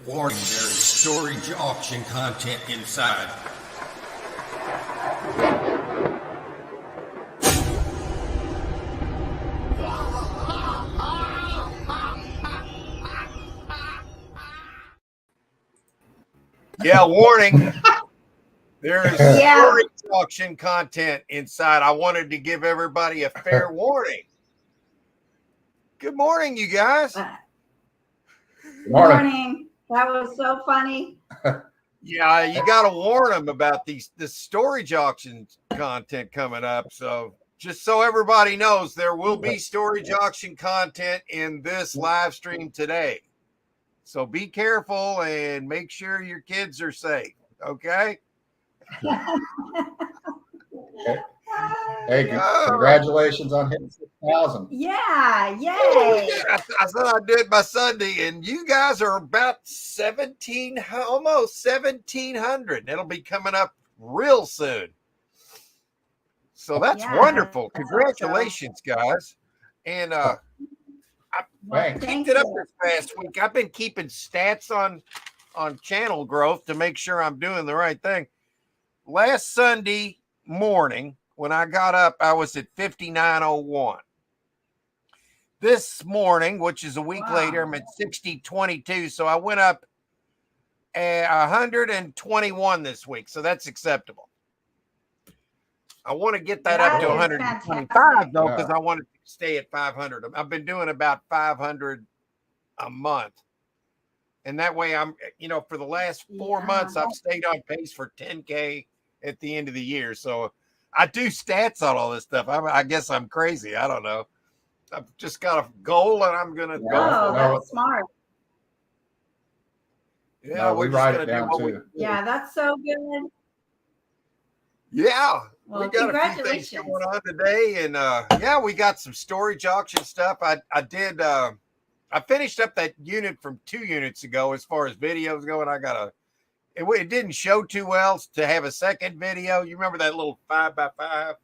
Warning, there is storage auction content inside. Yeah, warning. There is storage auction content inside. I wanted to give everybody a fair warning. Good morning, you guys. Good morning. That was so funny. Yeah, you got to warn them about this storage auction content coming up. So just so everybody knows, there will be storage auction content in this live stream today. So be careful and make sure your kids are safe. Okay. Hey, congratulations on hitting 6,000. Yeah, yay. I said I'd do it by Sunday, and you guys are about almost 1,700. It'll be coming up real soon. So that's wonderful. Congratulations, guys. And I picked it up this past week. I've been keeping stats on channel growth to make sure I'm doing the right thing. Last Sunday morning, when I got up, I was at 5,901. This morning, which is a week later, I'm at 6,022. So I went up 121 this week. So that's acceptable. I want to get that up to 125 though, because I want to stay at 500. I've been doing about 500 a month. And that way I'm, for the last 4 months, I've stayed on pace for 10K at the end of the year. So I do stats on all this stuff. I guess I'm crazy. I don't know. I've just got a goal and I'm going to go. Oh, that's smart. Yeah, we write it down too. Yeah, that's so good. Yeah. Well, we got a few things going on today. And we got some storage auction stuff. I finished up that unit from 2 units ago as far as videos go. And it didn't show too well to have a second video. You remember that little 5x5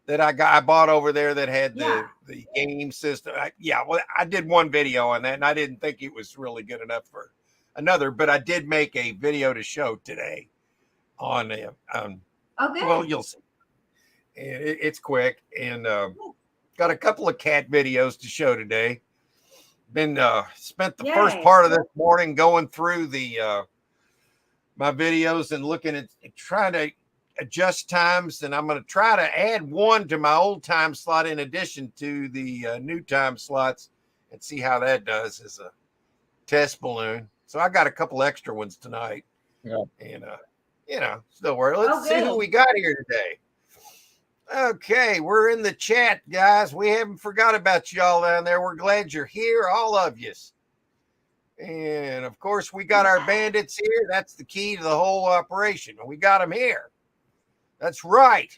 that I bought over there that had the game system? I did one video on that, and I didn't think it was really good enough for another, but I did make a video to show today on well, you'll see. It's quick, and got a couple of cat videos to show today. Been spent the first part of this morning going through the my videos and looking at trying to adjust times, and I'm going to try to add one to my old time slot in addition to the new time slots and see how that does as a test balloon. So I got a couple extra ones tonight. Yeah. And still worry. Let's see who we got here today. Okay, we're in the chat, guys. We haven't forgot about y'all down there. We're glad you're here, all of you. And of course, we got our bandits here. That's the key to the whole operation. We got them here. That's right.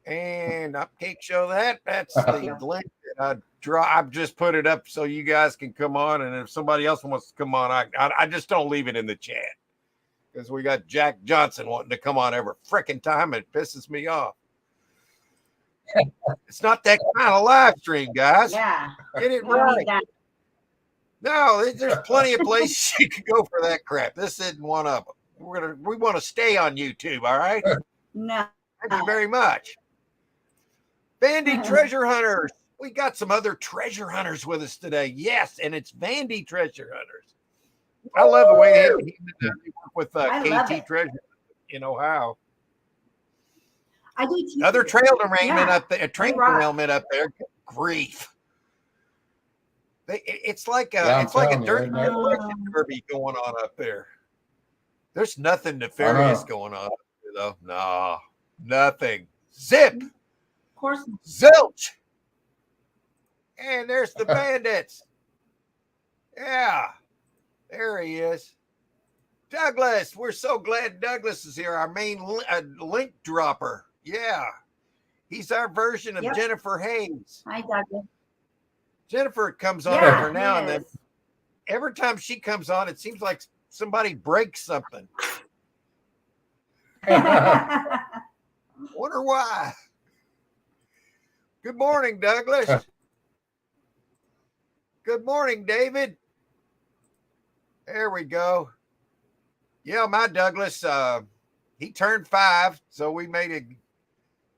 And I can't show that. That's the link that I've just put it up so you guys can come on. And if somebody else wants to come on, I just don't leave it in the chat because we got Jack Johnson wanting to come on every freaking time. It pisses me off. It's not that kind of live stream, guys. Yeah. Get it right. No, there's plenty of places you could go for that crap. This isn't one of them. We want to stay on YouTube, all right? No. Thank you very much. Vandy Treasure Hunters. We got some other treasure hunters with us today. Yes, and it's Vandy Treasure Hunters. I love the way they work with KT Treasure in Ohio. I do too. Another trail derailment up there, a train derailment up there. Good grief. It's like a dirt derby going on up there. There's nothing nefarious going on up there, though. No, nothing. Zip. Of course. Zilch. And there's the bandits. Yeah. There he is. Douglas. We're so glad Douglas is here. Our main link dropper. Yeah. He's our version of Jennifer Hayes. Hi, Douglas. Jennifer comes on every now and then. Every time she comes on, it seems like somebody breaks something. Wonder why. Good morning, Douglas. Good morning, David. There we go. Yeah, my Douglas, he turned 5, so we made a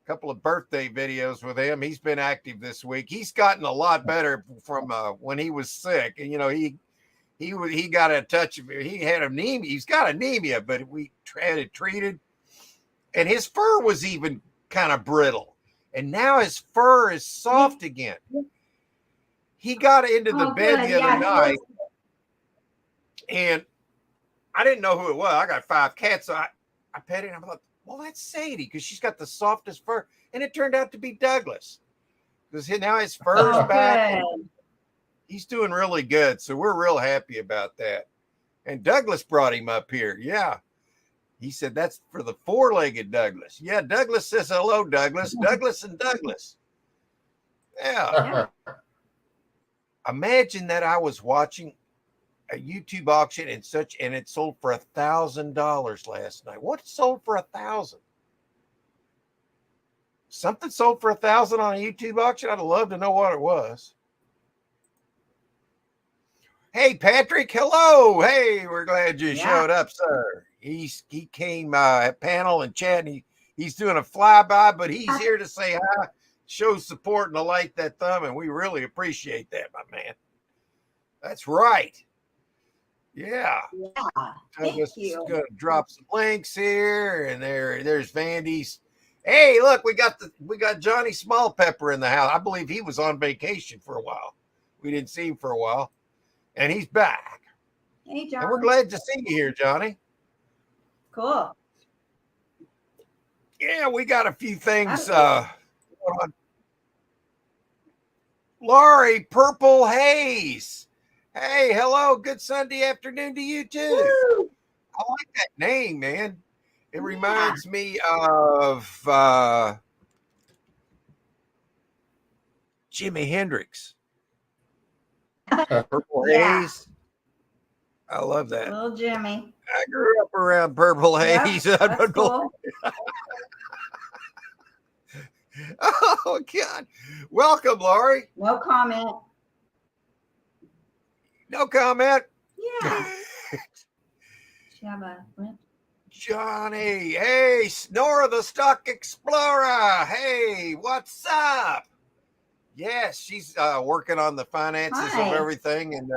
couple of birthday videos with him. He's been active this week. He's gotten a lot better from when he was sick, and he got a touch of, he had anemia. He's got anemia, but we had it treated, and his fur was even kind of brittle, and now his fur is soft again. He got into the bed the other night, and I didn't know who it was. I got 5 cats, so I pet it, and I thought, well, that's Sadie, because she's got the softest fur, and it turned out to be Douglas, because now his fur's back. He's doing really good, so we're real happy about that. And Douglas brought him up here. Yeah. He said that's for the 4-legged Douglas. Yeah, Douglas says hello, Douglas. Douglas and Douglas. Yeah. Imagine that I was watching a YouTube auction and it sold for $1,000 last night. What sold for $1,000? Something sold for $1,000 on a YouTube auction? I'd love to know what it was. Hey, Patrick, hello. Hey, we're glad you showed up, sir. He came at panel and chat, and he's doing a flyby, but he's here to say hi, show support, and to like that thumb, and we really appreciate that, my man. That's right. Yeah. Thank you. Going to drop some links here, and there's Vandy's. Hey, look, we got Johnny Small Pepper in the house. I believe he was on vacation for a while. We didn't see him for a while. And he's back. Hey, John. And we're glad to see you here, Johnny. Cool. Yeah, we got a few things going on. Laurie, Purple Haze. Hey, hello. Good Sunday afternoon to you, too. Woo! I like that name, man. It reminds me of Jimi Hendrix. Purple Haze. I love that. Little Jimmy. I grew up around Purple Haze. That's cool. Oh, God. Welcome, Laurie. No comment. No comment. Yeah. Johnny. Hey, Snora the Stock Explorer. Hey, what's up? Yes, she's working on the finances of everything, and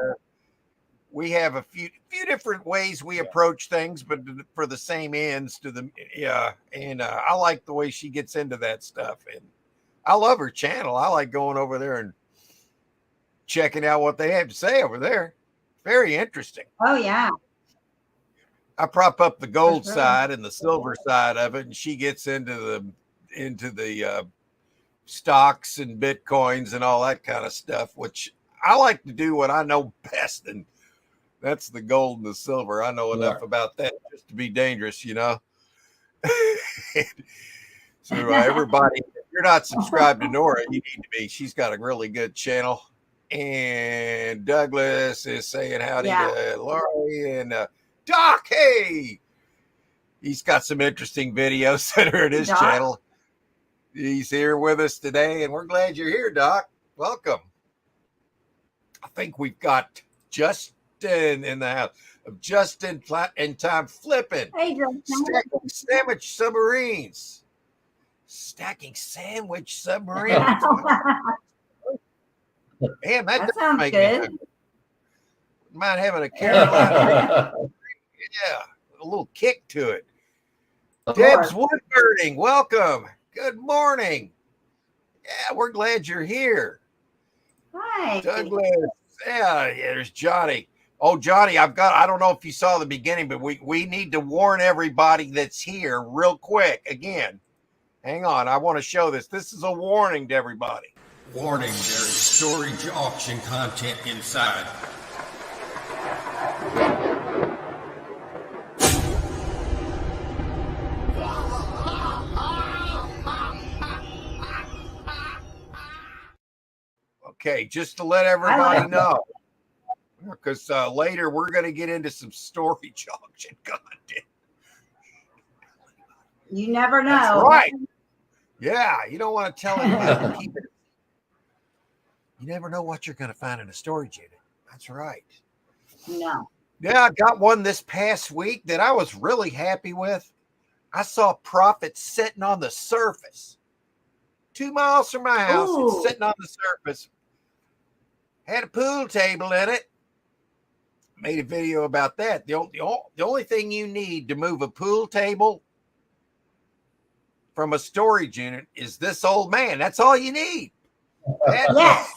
we have a few different ways we approach things, but for the same ends to the and I like the way she gets into that stuff, and I love her channel. I like going over there and checking out what they have to say over there. Very interesting. Oh yeah. I prop up the gold side and the silver side of it, and she gets into the stocks and bitcoins and all that kind of stuff, which I like to do what I know best, and that's the gold and the silver. I know enough about that just to be dangerous, you know. So everybody, if you're not subscribed to Nora, you need to be. She's got a really good channel. And Douglas is saying howdy to Laurie, and Doc, hey, he's got some interesting videos that are at his channel. He's here with us today, and we're glad you're here, Doc. Welcome. I think we've got Justin in the house. Just in time flipping. Hey, Justin. Stacking sandwich submarines. Stacking sandwich submarines. Man, that sounds good. Might having a Carolina. Yeah, a little kick to it. Deb's Woodburning, welcome. Good morning. Yeah, we're glad you're here. Hi. Douglas. Yeah, there's Johnny. Oh, Johnny, I don't know if you saw the beginning, but we need to warn everybody that's here real quick. Again, hang on. I want to show this. This is a warning to everybody. Warning, there is storage auction content inside. Okay, just to let everybody know, because later we're going to get into some storage auction content. You never know. That's right. Yeah, you don't want to tell anybody to keep it. You never know what you're going to find in a storage unit. That's right. No. Yeah, I got one this past week that I was really happy with. I saw Prophet sitting on the surface, 2 miles from my house. It's Ooh. sitting on the surface. Had a pool table in it. Made a video about that. The only thing you need to move a pool table from a storage unit is this old man. That's all you need. Yes.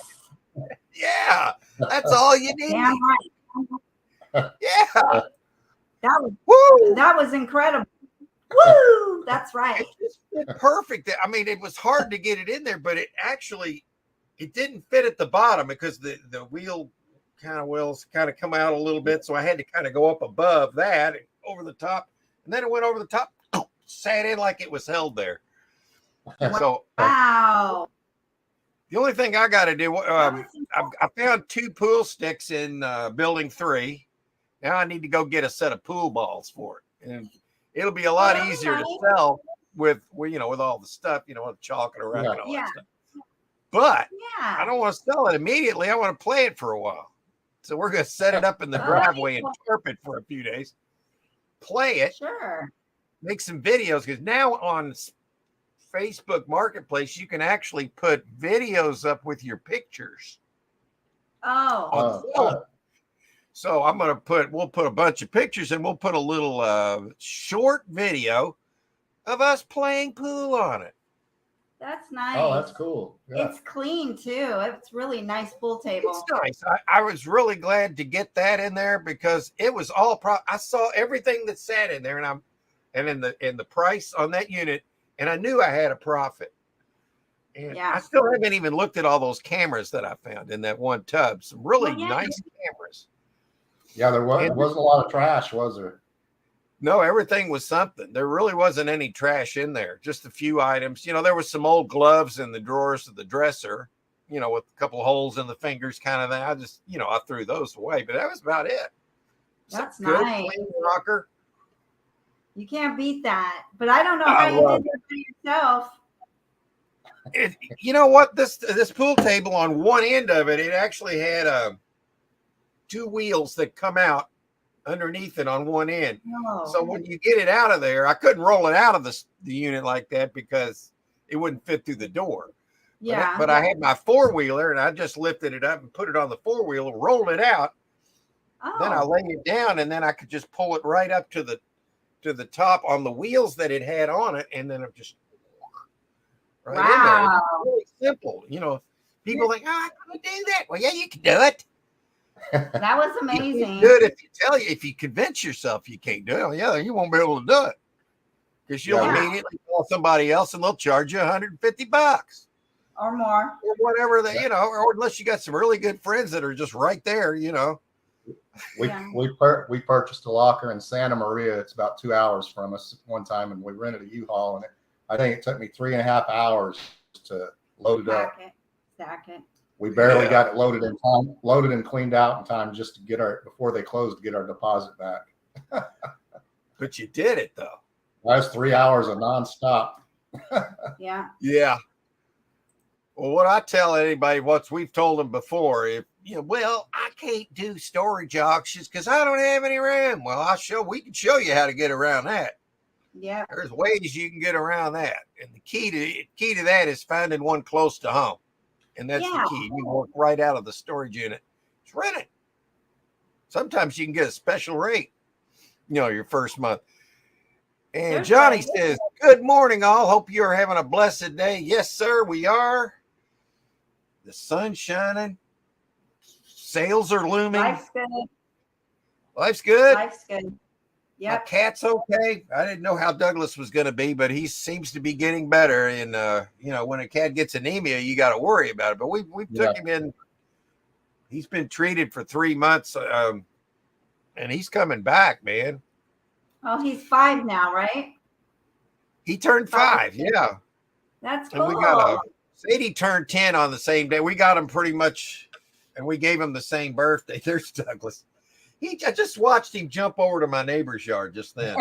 Yeah, that's all you need. Damn right. Yeah. That was incredible. Woo! That's right. It's perfect. I mean, it was hard to get it in there, but it didn't fit at the bottom because the wheels kind of come out a little bit. So I had to kind of go up above that over the top. And then it went over the top, sat in like it was held there. So Wow. the only thing I got to do, I found 2 pool sticks in building 3. Now I need to go get a set of pool balls for it. And it'll be a lot easier to sell with all the stuff, with chalk and around and all that stuff. But I don't want to sell it immediately. I want to play it for a while. So we're going to set it up in the driveway and tarp it for a few days. Play it. Sure. Make some videos, because now on Facebook Marketplace, you can actually put videos up with your pictures. Oh. So we'll put a bunch of pictures and we'll put a little short video of us playing pool on it. That's nice. Oh, that's cool. Yeah. It's clean too. It's really nice pool table. It's nice. I was really glad to get that in there because it was all I saw everything that sat in there, and in the price on that unit, and I knew I had a profit. And I still haven't even looked at all those cameras that I found in that one tub. Some really nice cameras. Yeah, there wasn't a lot of trash, was there? No, everything was something. There really wasn't any trash in there. Just a few items. There was some old gloves in the drawers of the dresser, with a couple of holes in the fingers kind of thing. I just, I threw those away, but that was about it. That's good, nice. Clean rocker. You can't beat that. But I don't know how you did it for yourself. You know what? This pool table, on one end of it, it actually had 2 wheels that come out underneath it on one end. So when you get it out of there, I couldn't roll it out of the unit like that because it wouldn't fit through the door. Yeah. But I had my 4-wheeler and I just lifted it up and put it on the 4-wheeler, rolled it out. Then I laid it down, and then I could just pull it right up to the top on the wheels that it had on it, and then it just right in there. It's really simple. People think, I couldn't do that. Well, yeah, you can do it. That was amazing. Good if you convince yourself you can't do it. Yeah, you won't be able to do it because you'll immediately call somebody else and they'll charge you $150 or more, or whatever they, or unless you got some really good friends that are just right there. We purchased a locker in Santa Maria. It's about 2 hours from us one time, and we rented a U-Haul, and I think it took me 3.5 hours to load it up. Stack it. We barely got it loaded and cleaned out in time just to get before they closed, to get our deposit back. But you did it though. That was 3 hours of nonstop. Yeah. Yeah. Well, what I tell anybody, what we've told them before, I can't do storage auctions because I don't have any room. Well, we can show you how to get around that. Yeah. There's ways you can get around that. And the key to that is finding one close to home. And that's the key. You work right out of the storage unit. Just rent it. Sometimes you can get a special rate, your first month. And Johnny says, good morning, all. Hope you're having a blessed day. Yes, sir, we are. The sun's shining. Sales are looming. Life's good. Life's good. Life's good. Yep. My cat's okay. I didn't know how Douglas was going to be, but he seems to be getting better. And, when a cat gets anemia, you got to worry about it. But we took him in. He's been treated for 3 months, and he's coming back, man. Oh, he's 5 now, right? He turned 5, yeah. That's cool. And we got Sadie turned 10 on the same day. We got him pretty much, and we gave him the same birthday. There's Douglas. I just watched him jump over to my neighbor's yard just then.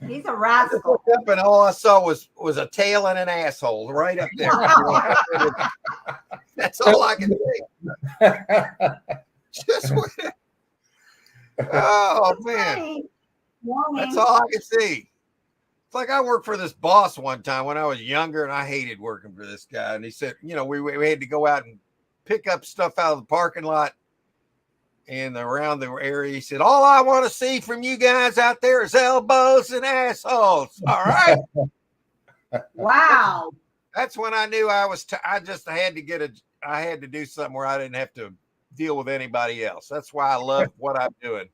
He's a rascal. Up and all I saw was a tail and an asshole right up there. That's all I can think. Just Oh man, Funny. that's Warning. all I can see. It's like I worked for this boss one time when I was younger, and I hated working for this guy. And he said, we had to go out and pick up stuff out of the parking lot and around the area. He said, all I want to see from you guys out there is elbows and assholes. All right. Wow. That's when I knew I was, I just had to I had to do something where I didn't have to deal with anybody else. That's why I love what I'm doing.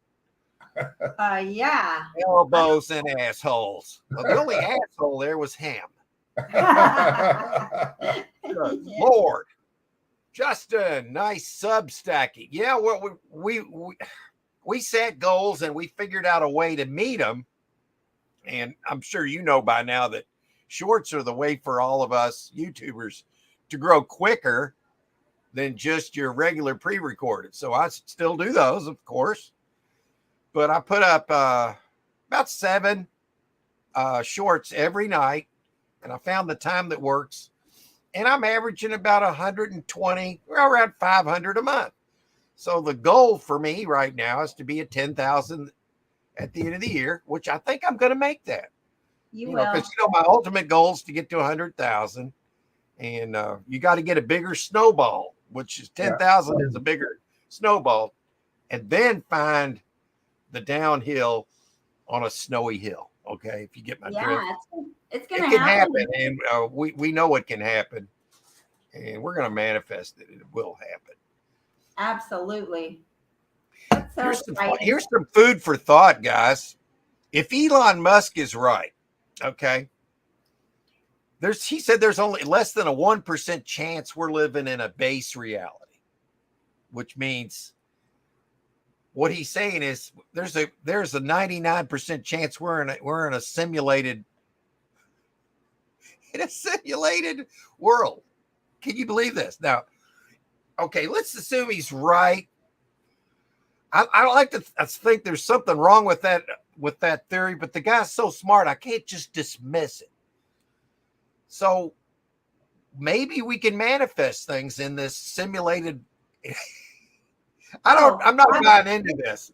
Yeah. Elbows and assholes. Well, the only asshole there was Ham. Good Lord. Justin, nice sub stacking. Yeah, well, we set goals and we figured out a way to meet them. And I'm sure you know by now that shorts are the way for all of us YouTubers to grow quicker than just your regular pre-recorded. So I still do those, of course. But I put up about 7 shorts every night, and I found the time that works. And I'm averaging about 120, around 500 a month. So the goal for me right now is to be at 10,000 at the end of the year, which I think I'm going to make that. You will. Because my ultimate goal is to get to 100,000, and you got to get a bigger snowball, which is 10,000 is a bigger snowball, and then find the downhill on a snowy hill. Okay, if you get my drift. It's gonna happen, and we know it can happen, and we're gonna manifest it. It will happen. Absolutely. So here's some food for thought, guys. If Elon Musk is right, okay, he said there's only less than a 1% chance we're living in a base reality, which means what he's saying is there's a 99% chance we're in a simulated world. Can you believe this? Now, okay, let's assume he's right. I like to think there's something wrong with that theory, but the guy's so smart, I can't just dismiss it. So maybe we can manifest things in this simulated. I'm not buying into this,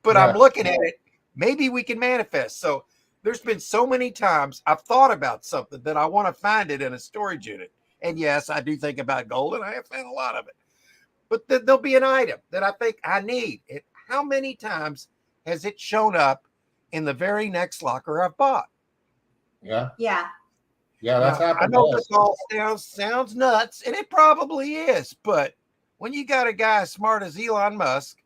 but I'm looking at it. Maybe we can manifest. So there's been so many times I've thought about something that I want to find it in a storage unit. And yes, I do think about gold, and I have found a lot of it. But there'll be an item that I think I need. How many times has it shown up in the very next locker I've bought? Yeah. Yeah. Yeah, that's happened. I know this all sounds nuts, and it probably is. But when you got a guy as smart as Elon Musk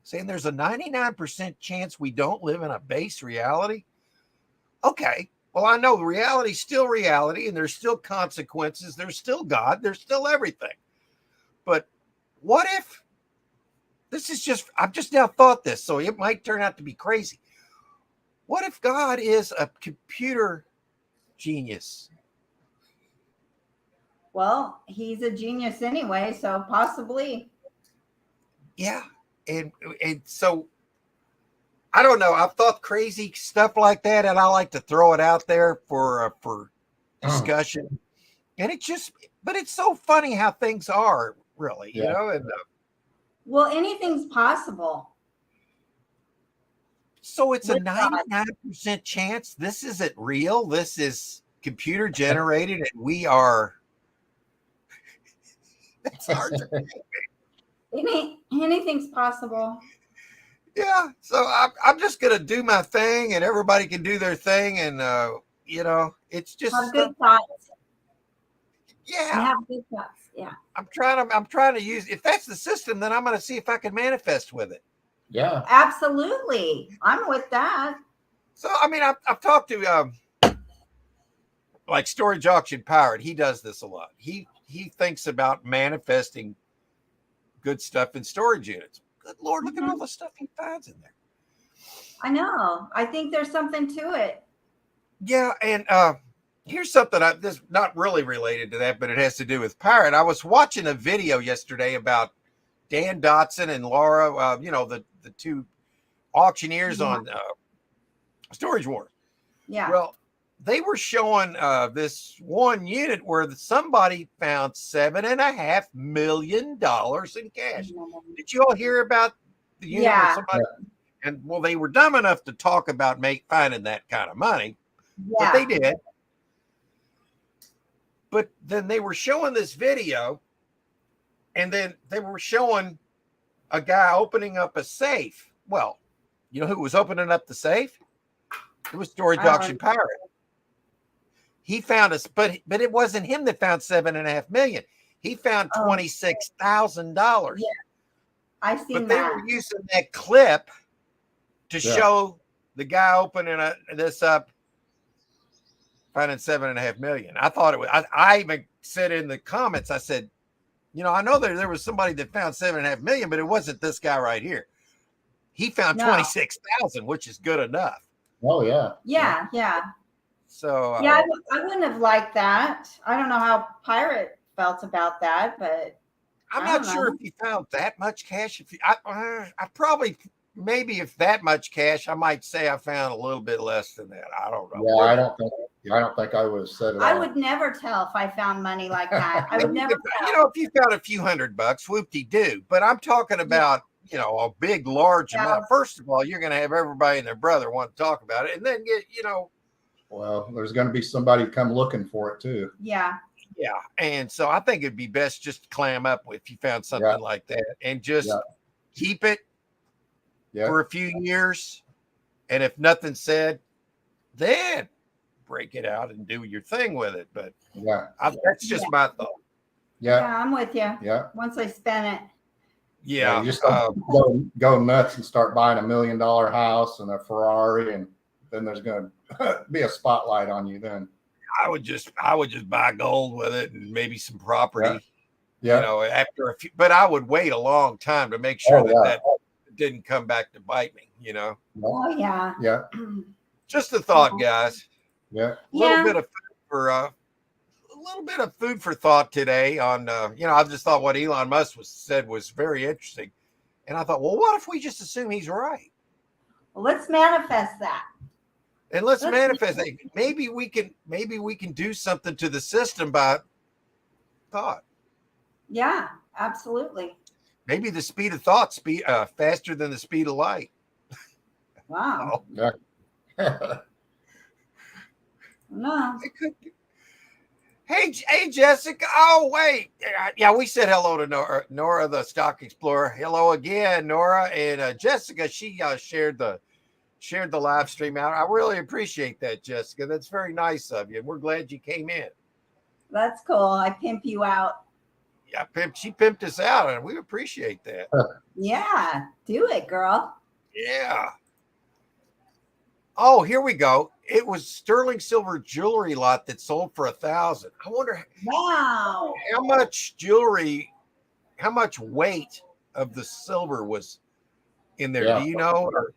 saying there's a 99% chance we don't live in a base reality, okay, well, I know reality's still reality, and there's still consequences. There's still God. There's still everything. But what if I've just now thought this, so it might turn out to be crazy. What if God is a computer genius? Well, he's a genius anyway, so possibly. Yeah. And so I don't know. I've thought crazy stuff like that, and I like to throw it out there for discussion. And but it's so funny how things are, really, you know. And well, anything's possible. So it's a 99% chance this isn't real. This is computer generated, and we are. It's hard to. Anything's possible. Yeah, so I'm just gonna do my thing, and everybody can do their thing, and it's just have good thoughts. Yeah, have good thoughts. Yeah, I'm trying to use. If that's the system, then I'm gonna see if I can manifest with it. Yeah, absolutely. I'm with that. So I mean, I've talked to like Storage Auction Pirate. He does this a lot. He thinks about manifesting good stuff in storage units. Good Lord, look at all the stuff he finds in there. I know. I think there's something to it. Yeah, and here's something this not really related to that, but it has to do with Pirate. I was watching a video yesterday about Dan Dotson and Laura, the two auctioneers on Storage Wars. Yeah. Well, they were showing this one unit where somebody found $7.5 million in cash. Did you all hear about the unit Yeah. or somebody. And well, they were dumb enough to talk about finding that kind of money, but they did. But then they were showing this video, and then they were showing a guy opening up a safe. Well, you know who was opening up the safe? It was Storage Auction Pirate. He found us, but it wasn't him that found $7.5 million. He found $26,000. Yeah, I seen but they that. were using that clip to show the guy opening this up, finding $7.5 million. I thought it was. I even said in the comments, I said, you know, I know there was somebody that found $7.5 million, but it wasn't this guy right here. He found 26,000, which is good enough. Oh yeah. Yeah. So I wouldn't have liked that. I don't know how Pirate felt about that, but I'm not sure if he found that much cash. If I probably, maybe if that much cash, I might say I found a little bit less than that. I don't know. Yeah, I don't think I would have said it. I would never tell if I found money like that. I would never tell. You know, if you found a few $100, whoop-de-doo. But I'm talking about, you know, a big, large amount. First of all, you're going to have everybody and their brother want to talk about it, and then get, you know. Well, there's going to be somebody come looking for it too. Yeah. Yeah, and so I think it'd be best just to clam up if you found something like that, and just keep it for a few years, and if nothing's said, then break it out and do your thing with it. But that's just my thought. Yeah, I'm with you. Yeah. Once I spend it. Yeah, you just go nuts and start buying $1 million house and a Ferrari, and then there's going to be a spotlight on you. Then I would just buy gold with it and maybe some property. Yeah. You know, after a few, but I would wait a long time to make sure that didn't come back to bite me. You know. Oh yeah. Yeah. Just a thought, guys. Yeah. A little bit of food for thought today on, you know, I just thought what Elon Musk said was very interesting. And I thought, well, what if we just assume he's right? Well, let's manifest that. And let's manifest it. Maybe we can do something to the system by thought. Yeah, absolutely. Maybe the speed of thought faster than the speed of light. Wow. Yeah. No. It could be. Hey, Jessica. Oh, wait. Yeah, we said hello to Nora, the Stock Explorer. Hello again, Nora. And Jessica, she shared the live stream out. I really appreciate that, Jessica. That's very nice of you. And we're glad you came in. That's cool. I pimp you out. Yeah, she pimped us out, and we appreciate that. Yeah, do it, girl. Yeah. Oh, here we go. It was sterling silver jewelry lot that sold for $1,000. I wonder how much jewelry, how much weight of the silver was in there. Yeah. Do you know? Or,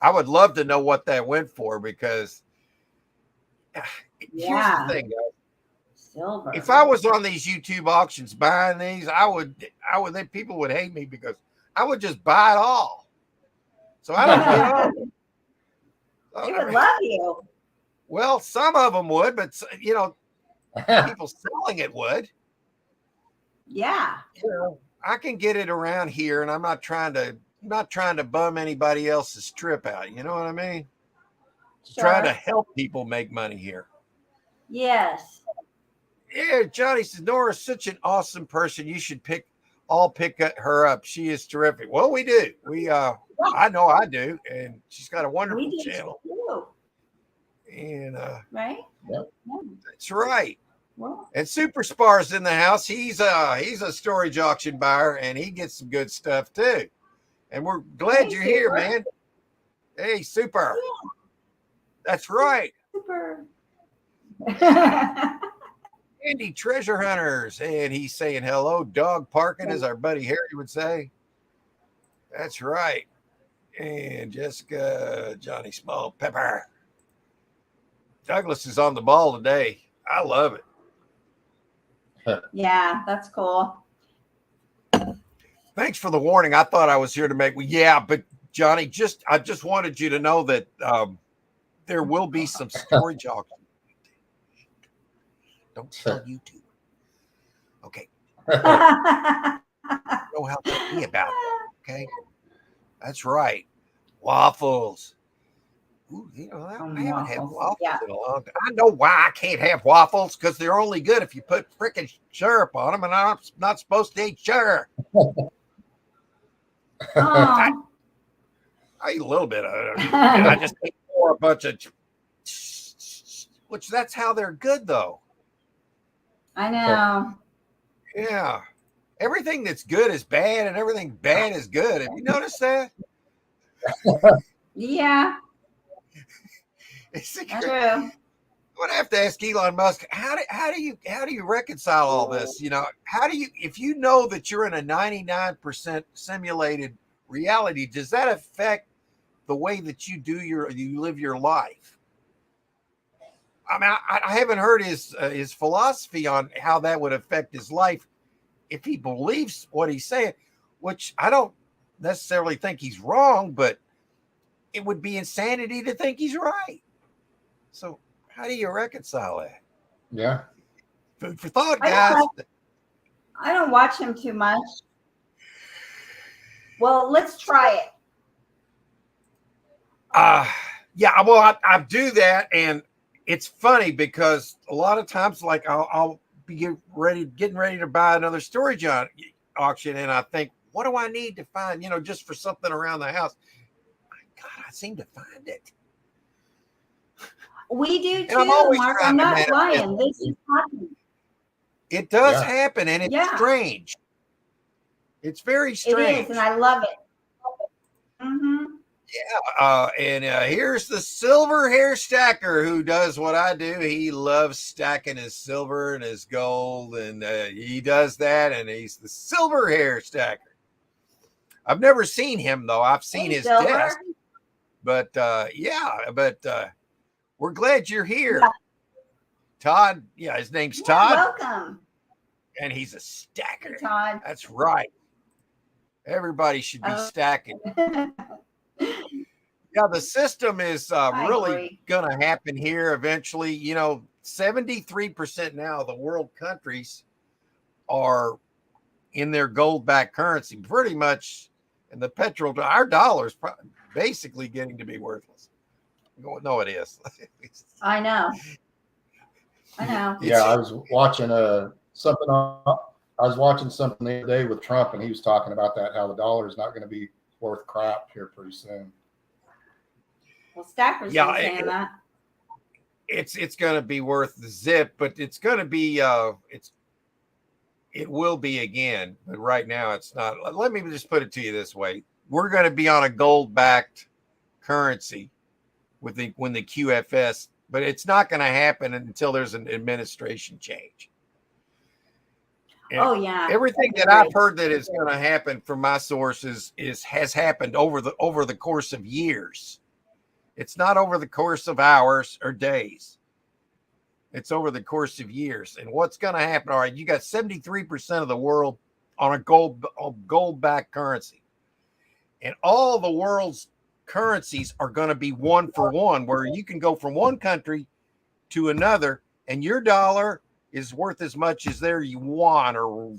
I would love to know what that went for, because here's the thing, guys. Silver. If I was on these YouTube auctions buying these, I would then people would hate me because I would just buy it all. So I don't get They would love you. Well, some of them would, but you know, people selling it would. Yeah. You know, I can get it around here, and I'm not trying to bum anybody else's trip out. You know what I mean? Sure. Trying to help people make money here. Yes. Yeah, Johnny says Nora's such an awesome person. You should pick her up. She is terrific. Well, we do. I know I do, and she's got a wonderful channel. Too. And right? Yep. Yeah. That's right. Well, And Super Spar's in the house. He's a storage auction buyer, and he gets some good stuff too. And we're glad you're here, man. Hey, Super. Yeah. That's right. Super. Andy Treasure Hunters, and he's saying hello. Dog parking, as our buddy Harry would say. That's right. And Jessica, Johnny Small Pepper. Douglas is on the ball today. I love it. Yeah, that's cool. Thanks for the warning. I thought I was here to make. Yeah, but Johnny, I just wanted you to know that there will be some storage auction. Don't tell YouTube. Okay. Know how to be about it. Okay. That's right. Waffles. Ooh, you know, I haven't had Waffles. waffles Yeah. in a long time. I know why I can't have waffles, because they're only good if you put freaking syrup on them, and I'm not supposed to eat sugar. Oh. I eat a little bit of it. I just eat more a bunch of, which that's how they're good, though. I know. Yeah. Everything that's good is bad, and everything bad is good. Have you noticed that? Yeah, It's true. I'm gonna have to ask Elon Musk, how do you reconcile all this? You know, how do you, if you know that you're in a 99% simulated reality, does that affect the way that you live your life? I mean, I haven't heard his philosophy on how that would affect his life if he believes what he's saying, which I don't necessarily think he's wrong, but it would be insanity to think he's right. So how do you reconcile that? Yeah. Food for thought, I guys. I don't watch him too much. Well, let's try it. Yeah, well, I do that, and it's funny because a lot of times, like I'll be getting ready to buy another storage auction, and I think, what do I need to find? You know, just for something around the house. God, I seem to find it. We do And I'm too, always Mark. trying I'm to not manifest lying. it. This is happening. It does Yeah. happen, and it's Yeah. strange. It's very It strange. is, and I love it. Mm-hmm. And here's the silver hair stacker who does what I do. He loves stacking his silver and his gold, and he does that, and he's the silver hair stacker. I've never seen him, though. I've seen his Silver. desk, but we're glad you're here. Yeah. Todd, yeah, his name's Yeah, Todd, welcome, and he's a stacker. Todd. That's right. Everybody should be stacking. Yeah, the system is really agree. going to happen here eventually. You know, 73% now of the world countries are in their gold-backed currency, pretty much. And the our dollar's basically getting to be worthless. No, it is. I know. Yeah, I was watching something. I was watching something the other day with Trump, and he was talking about that, how the dollar is not going to be worth crap here pretty soon. Well, Stacker's been saying that. It's going to be worth the zip, but it's going to be it will be again, but right now it's not. Let me just put it to you this way: we're going to be on a gold-backed currency when the QFS, but it's not going to happen until there's an administration change. And oh yeah, everything that I've heard that is going to happen from my sources has happened over the course of years. It's not over the course of hours or days. It's over the course of years. And what's going to happen? All right, you got 73% of the world on a gold-backed currency, and all the world's currencies are going to be one for one, where you can go from one country to another, and your dollar is worth as much as their yuan or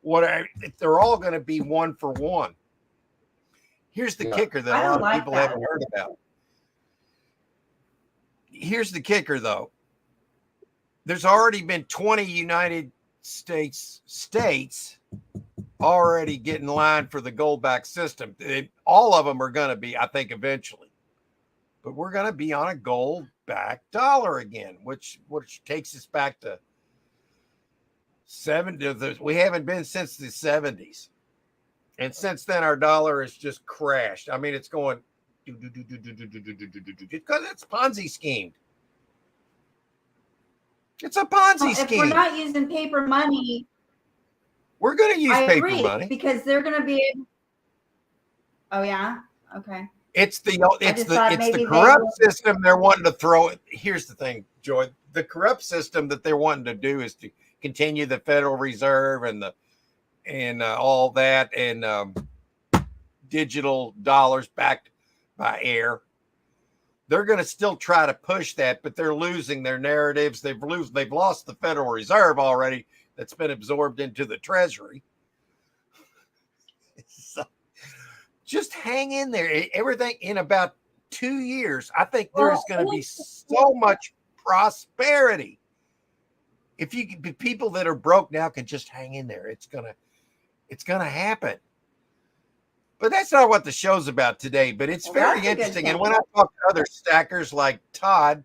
whatever. They're all going to be one for one. Here's the kicker that a lot of people haven't heard about. Here's the kicker, though. There's already been 20 United States already getting in line for the gold-backed system. All of them are going to be, I think, eventually. But we're going to be on a gold-backed dollar again, which takes us back to 70. We haven't been since the 70s. And since then, our dollar has just crashed. I mean, it's going because it's Ponzi schemed. It's a Ponzi scheme. If we're not using paper money, we're going to use paper money because they're going to be. Oh yeah, okay. It's the corrupt system they're wanting to throw it. Here's the thing, Joy. The corrupt system that they're wanting to do is to continue the Federal Reserve and all that, and digital dollars backed by air. They're going to still try to push that, but they're losing their narratives. They've lost the Federal Reserve already. That's been absorbed into the Treasury. So, just hang in there. Everything in about 2 years, I think there is going to be so much prosperity. If you the people that are broke now can just hang in there, it's gonna happen. But that's not what the show's about today. But it's very interesting. And when I talk to other stackers like Todd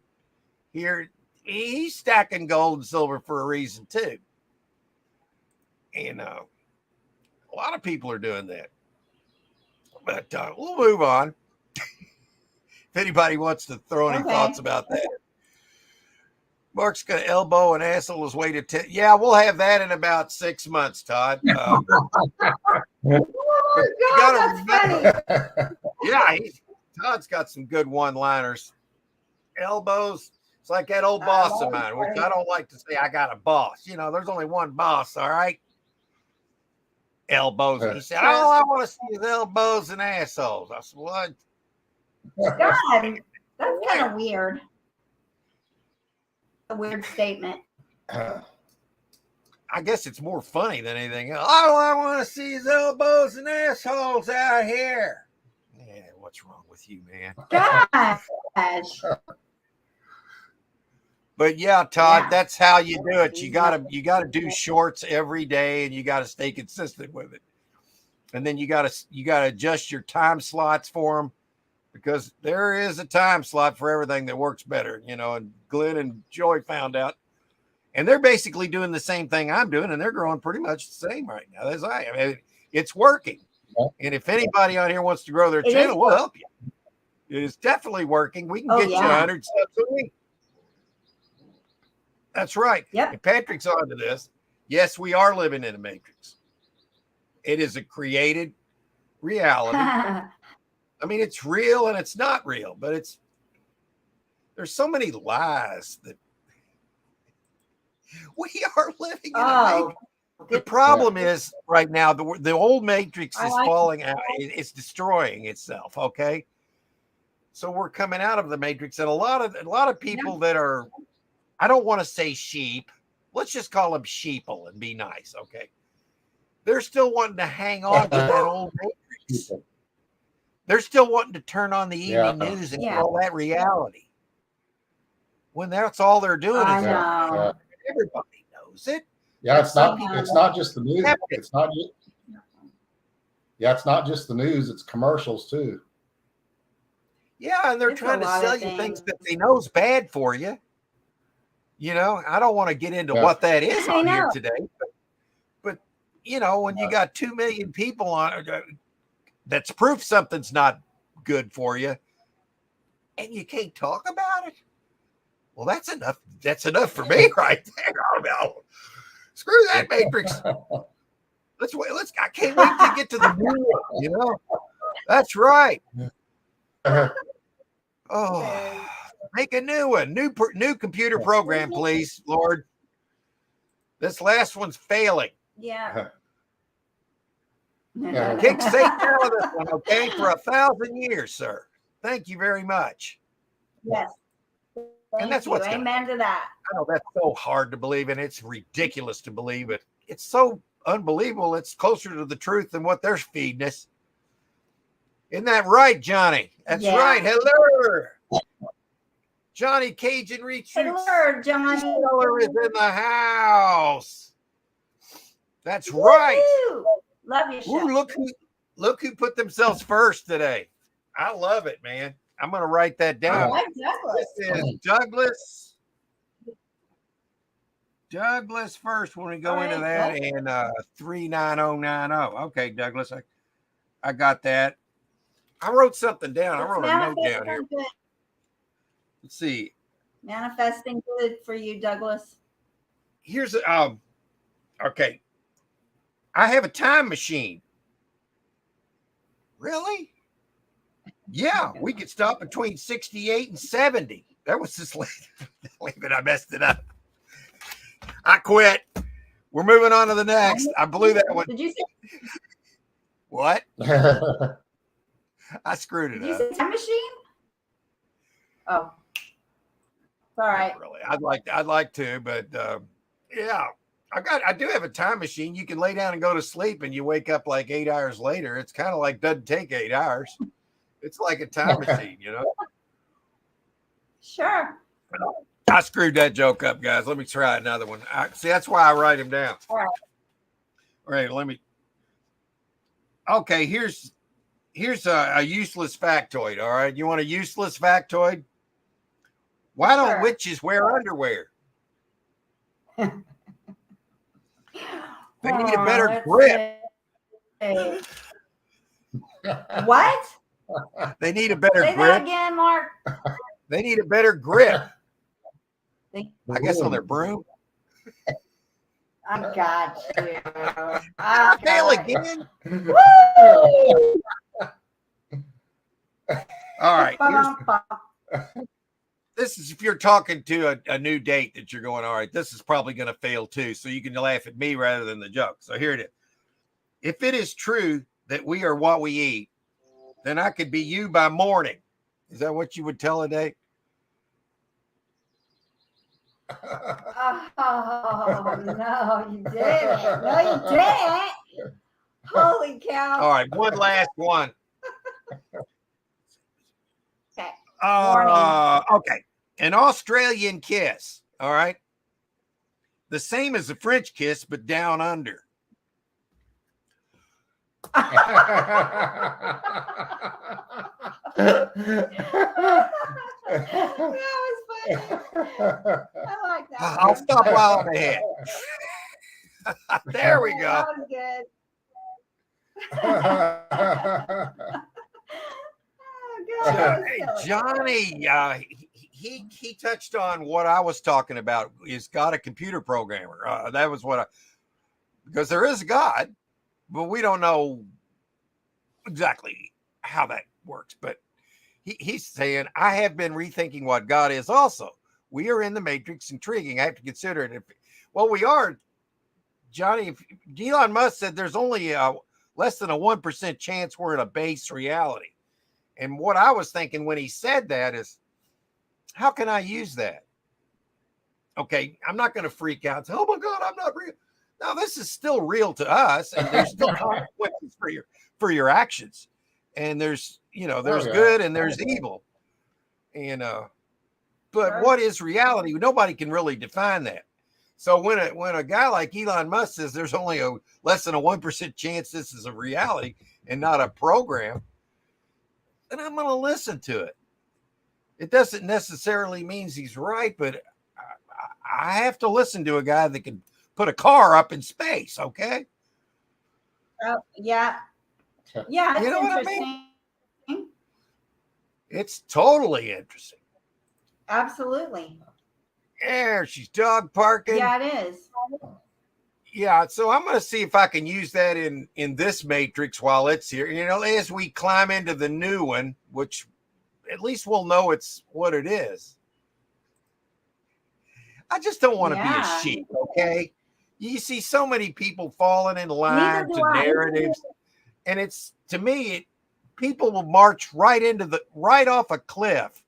here, he's stacking gold and silver for a reason too. And a lot of people are doing that. But we'll move on. If anybody wants to throw any thoughts about that. Mark's going to elbow an asshole his way to 10. Yeah, we'll have that in about 6 months, Todd. Oh my God, that's funny. Yeah, Todd's got some good one-liners. Elbows. It's like that old boss of mine, which I don't like to say I got a boss. You know, there's only one boss, all right? Elbows. He said, all I want to see is elbows and assholes. I said, what? God, that's kind of weird. A weird statement. I guess it's more funny than anything else. All I want to see is elbows and assholes out here. Yeah, what's wrong with you, man? Gosh. But yeah, Todd, that's how you do it. You gotta do shorts every day, and you gotta stay consistent with it. And then you gotta adjust your time slots for them, because there is a time slot for everything that works better, you know. And Glenn and Joy found out, and they're basically doing the same thing I'm doing, and they're growing pretty much the same right now as I am. I mean, it's working. And if anybody on here wants to grow their channel, we'll help you. It is definitely working. We can get you 100 steps a week. That's right. Yep. And Patrick's onto this. Yes, we are living in a matrix. It is a created reality. I mean, it's real and it's not real, but there's so many lies that we are living in a matrix. The problem is right now, the old matrix is falling out. It's destroying itself. Okay. So we're coming out of the matrix, and a lot of people that are, I don't want to say sheep. Let's just call them sheeple and be nice. Okay. They're still wanting to hang on to that old matrix. They're still wanting to turn on the evening news and call that reality. When that's all they're doing is everybody knows it. Yeah, it's not just the news. It's not just the news, it's commercials too. Yeah, and they're trying to sell you things that they know is bad for you. You know, I don't want to get into what that is on here today, but you know, when you got 2 million people on, that's proof something's not good for you, and you can't talk about it. Well, that's enough. That's enough for me right there. Oh no, screw that matrix. Let's wait. I can't wait to get to the new one. You know, that's right. Oh. Make a new one. New computer program, please, Lord. This last one's failing. Yeah. Kick Satan out of this one, okay? For 1,000 years, sir. Thank you very much. Yes. And that's what's amen to that. I know that's so hard to believe, and it's ridiculous to believe it. It's so unbelievable. It's closer to the truth than what they're feeding us. Isn't that right, Johnny? That's right. Hello. Johnny Cajun Retreats. Hello, Johnny. Seller is in the house. That's right. Love you. Ooh, look who put themselves first today. I love it, man. I'm going to write that down. This is Douglas. Douglas first when we go into that, and 39090. Okay, Douglas, I got that. I wrote something down. I wrote a note down here. Let's see. Manifesting good for you, Douglas. Here's okay. I have a time machine. Really? Yeah, we could stop between 68 and 70. That was just leave it. I messed it up. I quit. We're moving on to the next. I blew that one. Did you say what? I screwed it up. Did you say time machine? Oh. It's all right. Not really. I'd like to, but yeah. I do have a time machine. You can lay down and go to sleep, and you wake up like 8 hours later. It's kind of like doesn't take 8 hours. It's like a time machine, you know. Sure. I screwed that joke up, guys. Let me try another one. See, that's why I write them down. All right. All right, let me. Okay, here's a useless factoid. All right, you want a useless factoid? Why don't Sure. witches wear underwear? They need a better let's grip. see. What? They need a better Say that grip. again, Mark. They need a better grip. They- I guess on their broom. I got you. I fail got you. again. Woo! All right. Ba-bum-bum. This is if you're talking to a new date that you're going, all right, this is probably going to fail too. So you can laugh at me rather than the joke. So here it is. If it is true that we are what we eat, then I could be you by morning. Is that what you would tell a date? Oh, no, you didn't. No, you didn't. Holy cow. All right. One last one. Okay. Okay. An Australian kiss. All right. The same as a French kiss, but down under. That was funny. I like that. I'll one. stop while I'm ahead. There we go. That was good. Oh, God, that was Hey, silly. Johnny, he touched on what I was talking about. He's got a computer programmer. That was what because there is a God, but we don't know exactly how that works. But he's saying, I have been rethinking what God is also. We are in the matrix. Intriguing. I have to consider it. Well, we are, Johnny. If Elon Musk said there's only less than a 1% chance we're in a base reality. And what I was thinking when he said that is, how can I use that? Okay, I'm not going to freak out and say, oh my God, I'm not real. No, this is still real to us, and there's still consequences for your actions. And there's there's good and there's evil. And but Sure. what is reality? Nobody can really define that. So when a guy like Elon Musk says there's only a less than a 1% chance this is a reality and not a program, then I'm going to listen to it. It doesn't necessarily means he's right, but I have to listen to a guy that can put a car up in space. Okay. Oh, yeah. Yeah, it's You know what I interesting. mean? It's totally interesting. Absolutely. There, she's dog parking. Yeah, it is. Yeah, so I'm going to see if I can use that in this matrix while it's here. As we climb into the new one, which at least we'll know it's what it is. I just don't want to be a Yeah. sheep, okay? You see so many people falling in line Neither to do I. narratives, and it's to me, people will march right off a cliff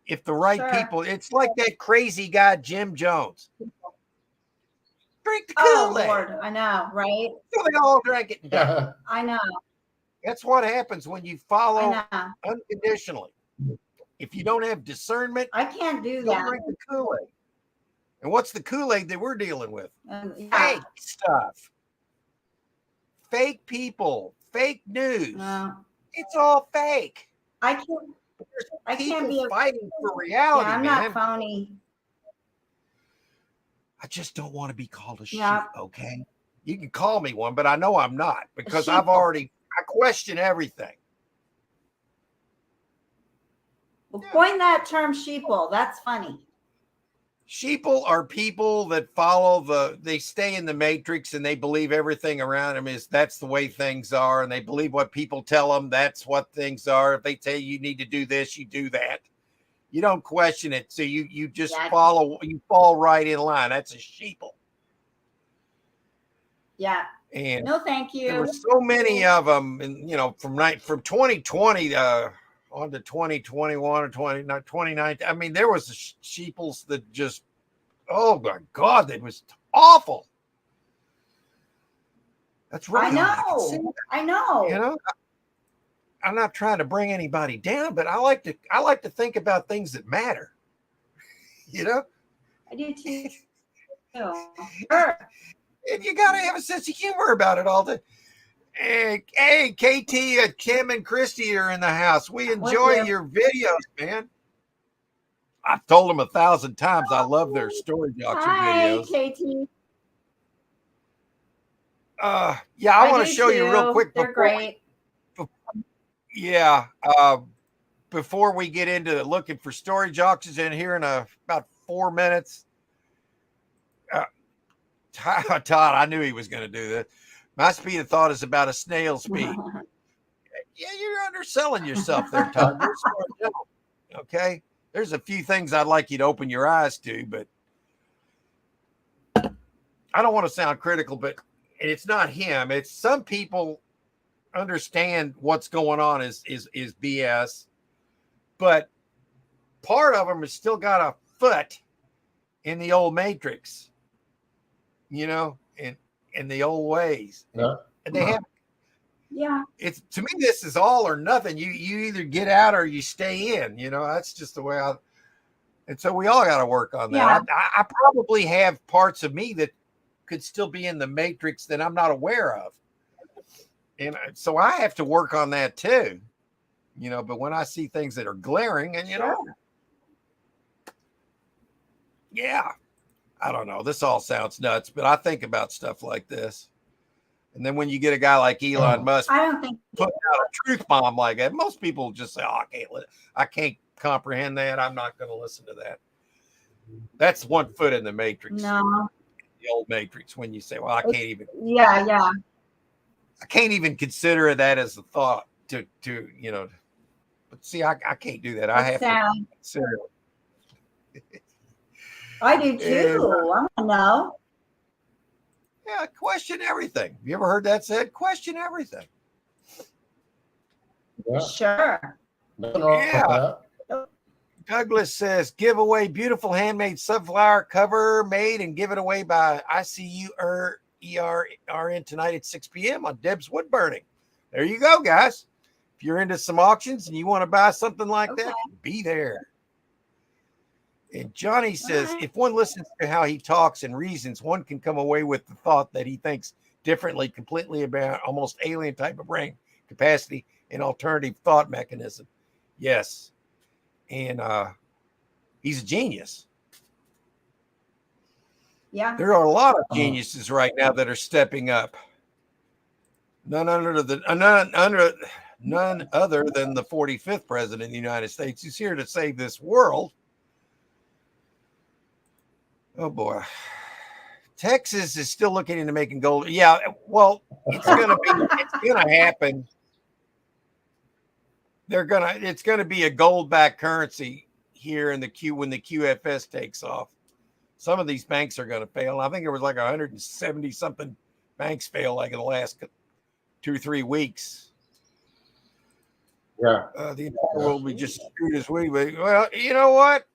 if the right Sure. people. It's like that crazy guy Jim Jones. Drink the Oh, Kool-Aid. Lord. I know, right? So they all drank it. And died. I know. That's what happens when you I follow know. unconditionally. If you don't have discernment, I can't do you'll that. drink the Kool-Aid. And what's the Kool-Aid that we're dealing with? Yeah. Fake stuff. Fake people. Fake news. No, It's all fake. I can't. There's I can't people be. fighting for Yeah, reality, I'm man. not phony. I just don't want to be called a sheep, Yeah. okay? You can call me one, but I know I'm not because sheep. I question everything. Well, coin that term sheeple. That's funny. Sheeple are people that they stay in the matrix and they believe everything around them that's the way things are. And they believe what people tell them. That's what things are. If they tell you need to do this, you do that. You don't question it. So you just Yeah. you fall right in line. That's a sheeple. Yeah. And No, thank there you. were so many of them, and from 2020 on to 2021 or 2019. I mean, there was sheeples that just Oh my God, that was awful. That's right. I know. I know. You know, I'm not trying to bring anybody down, but I like to think about things that matter. You know, I do too. Sure. and you got to have a sense of humor about it all. Hey, KT, Kim, and Christy are in the house. We enjoy your videos, man. I've told them 1,000 times I love their storage auction videos. Hi, KT. Yeah, I want to show you real quick. They're great. Yeah. Before we get into looking for storage auctions in here in about 4 minutes. Todd, I knew he was going to do this. My speed of thought is about a snail's speed. Yeah, you're underselling yourself there, Todd. Okay. There's a few things I'd like you to open your eyes to, but I don't want to sound critical, but it's not him. It's some people understand what's going on is BS, but part of them has still got a foot in the old matrix, you know, in the old ways. Yeah. And they have. Yeah. It's, to me, this is all or nothing. You either get out or you stay in, you know, that's just the way and so we all got to work on that. Yeah. I probably have parts of me that could still be in the matrix that I'm not aware of. And so I have to work on that too, you know, but when I see things that are glaring and, you know, yeah, I don't know. This all sounds nuts, but I think about stuff like this. And then when you get a guy like Elon Musk, I don't think put out a truth bomb like that, most people just say, "Oh, I can't comprehend that. I'm not going to listen to that." That's one foot in the matrix. No. The old matrix. When you say, "Well, I can't even." Yeah, yeah. I can't even consider that as a thought to you know. But see, I can't do that. I have to consider it. I do too. I don't know. Yeah, question everything. You ever heard that said? Question everything. Yeah. Sure. Nothing wrong with that. Douglas says, give away beautiful handmade sunflower cover made and give it away by ICUERN tonight at 6 p.m. on Deb's Wood Burning. There you go, guys. If you're into some auctions and you want to buy something like that, be there. And Johnny says, if one listens to how he talks and reasons, one can come away with the thought that he thinks differently, completely about almost alien type of brain capacity and alternative thought mechanism. Yes. And he's a genius. Yeah. There are a lot of geniuses right now that are stepping up. None other than the 45th president of the United States, who's here to save this world. Oh boy. Texas is still looking into making gold. Yeah, well, it's gonna happen. It's gonna be a gold-backed currency here in when the QFS takes off. Some of these banks are gonna fail. I think it was like 170 something banks fail like in the last 2 or 3 weeks. Yeah. The entire world will be just screwed as we. Well, you know what?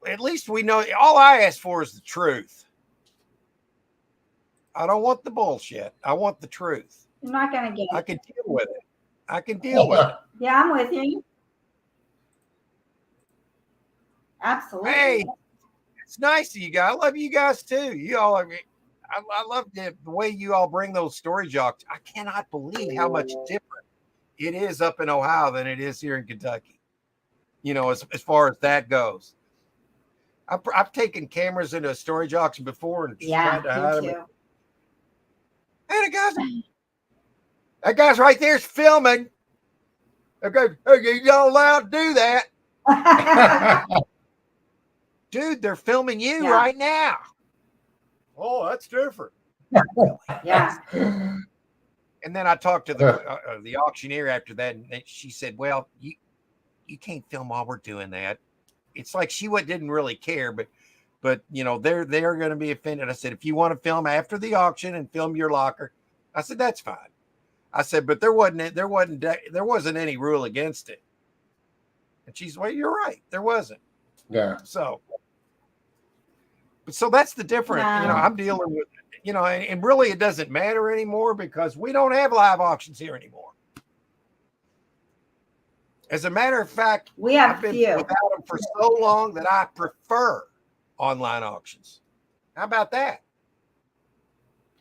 At least we know. All I ask for is the truth. I don't want the bullshit. I want the truth. You're not going to get it. I can deal with it. I can deal with it. Yeah, I'm with you. Absolutely. Hey, it's nice of you guys. I love you guys too. You all, I love the way you all bring those storage auctions. I cannot believe how much different it is up in Ohio than it is here in Kentucky. You know, as far as that goes. I've taken cameras into a storage auction before and tried to hide them. Hey, that guy's right there is filming. Okay, you're not allowed to do that. Dude, they're filming you right now. Oh, that's different. Yeah. And then I talked to the auctioneer after that, and she said, well, you can't film while we're doing that. It's like she didn't really care, but you know, they're going to be offended. I said, if you want to film after the auction and film your locker, I said, that's fine. I said, but there wasn't any rule against it. And she's, well, you're right. There wasn't. Yeah. So So that's the difference. You know, No. I'm dealing with, you know, and really it doesn't matter anymore because we don't have live auctions here anymore. As a matter of fact, We have I've been few. without them for so long that I prefer online auctions. How about that?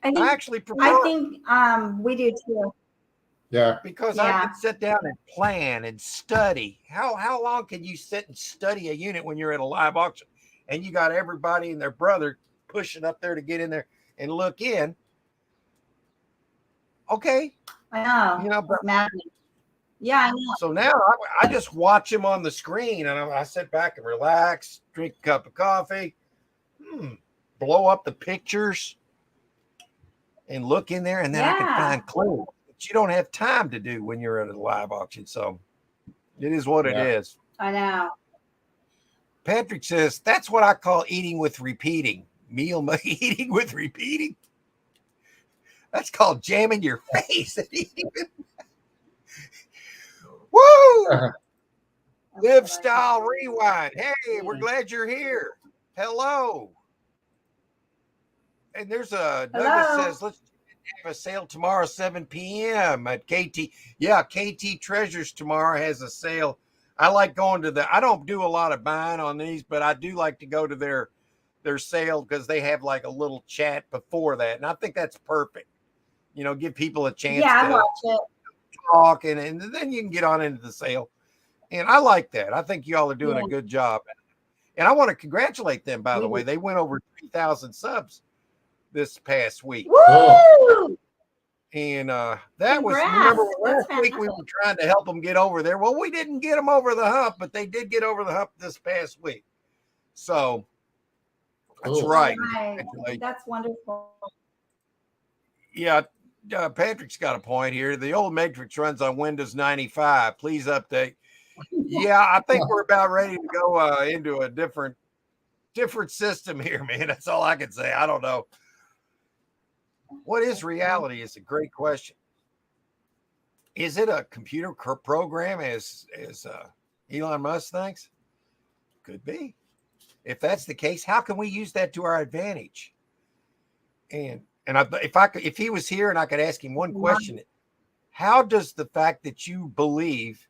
I I think actually prefer we do too. Yeah. because I Yeah. can sit down and plan and study. How long can you sit and study a unit when you're at a live auction and you got everybody and their brother pushing up there to get in there and look in? Okay, I know. you know, but It's maddening. Yeah, I know. so now I just watch them on the screen and I sit back and relax, drink a cup of coffee, blow up the pictures and look in there, and then I can Yeah. find clues that you don't have time to do when you're at a live auction. So it is what it Yeah. is. I know. Patrick says that's what I call eating with repeating. Meal eating with repeating. That's called jamming your face. Woo! Live Style Rewind. Hey, we're glad you're here. Hello. And there's a Douglas Hello. says let's have a sale tomorrow 7 p.m. at KT. Yeah, KT Treasures tomorrow has a sale. I like going to I don't do a lot of buying on these, but I do like to go to their sale because they have like a little chat before that. And I think that's perfect. You know, give people a chance Yeah, I to watch it. talk and then you can get on into the sale. And I like that. I think y'all are doing a good job. And I want to congratulate them, by the way. They went over 3,000 subs this past week. Woo! And that was, Congrats. remember That's last week we were trying to help them get over there. Well, we didn't get them over the hump, but they did get over the hump this past week. So that's Cool. right. Right. That's wonderful. Yeah, Patrick's got a point here. The old Matrix runs on Windows 95. Please update. Yeah, I think we're about ready to go into a different system here, man. That's all I can say. I don't know. What is reality is a great question. Is it a computer program as Elon Musk thinks? Could be. If that's the case, how can we use that to our advantage? And if he was here and I could ask him one question, how does the fact that you believe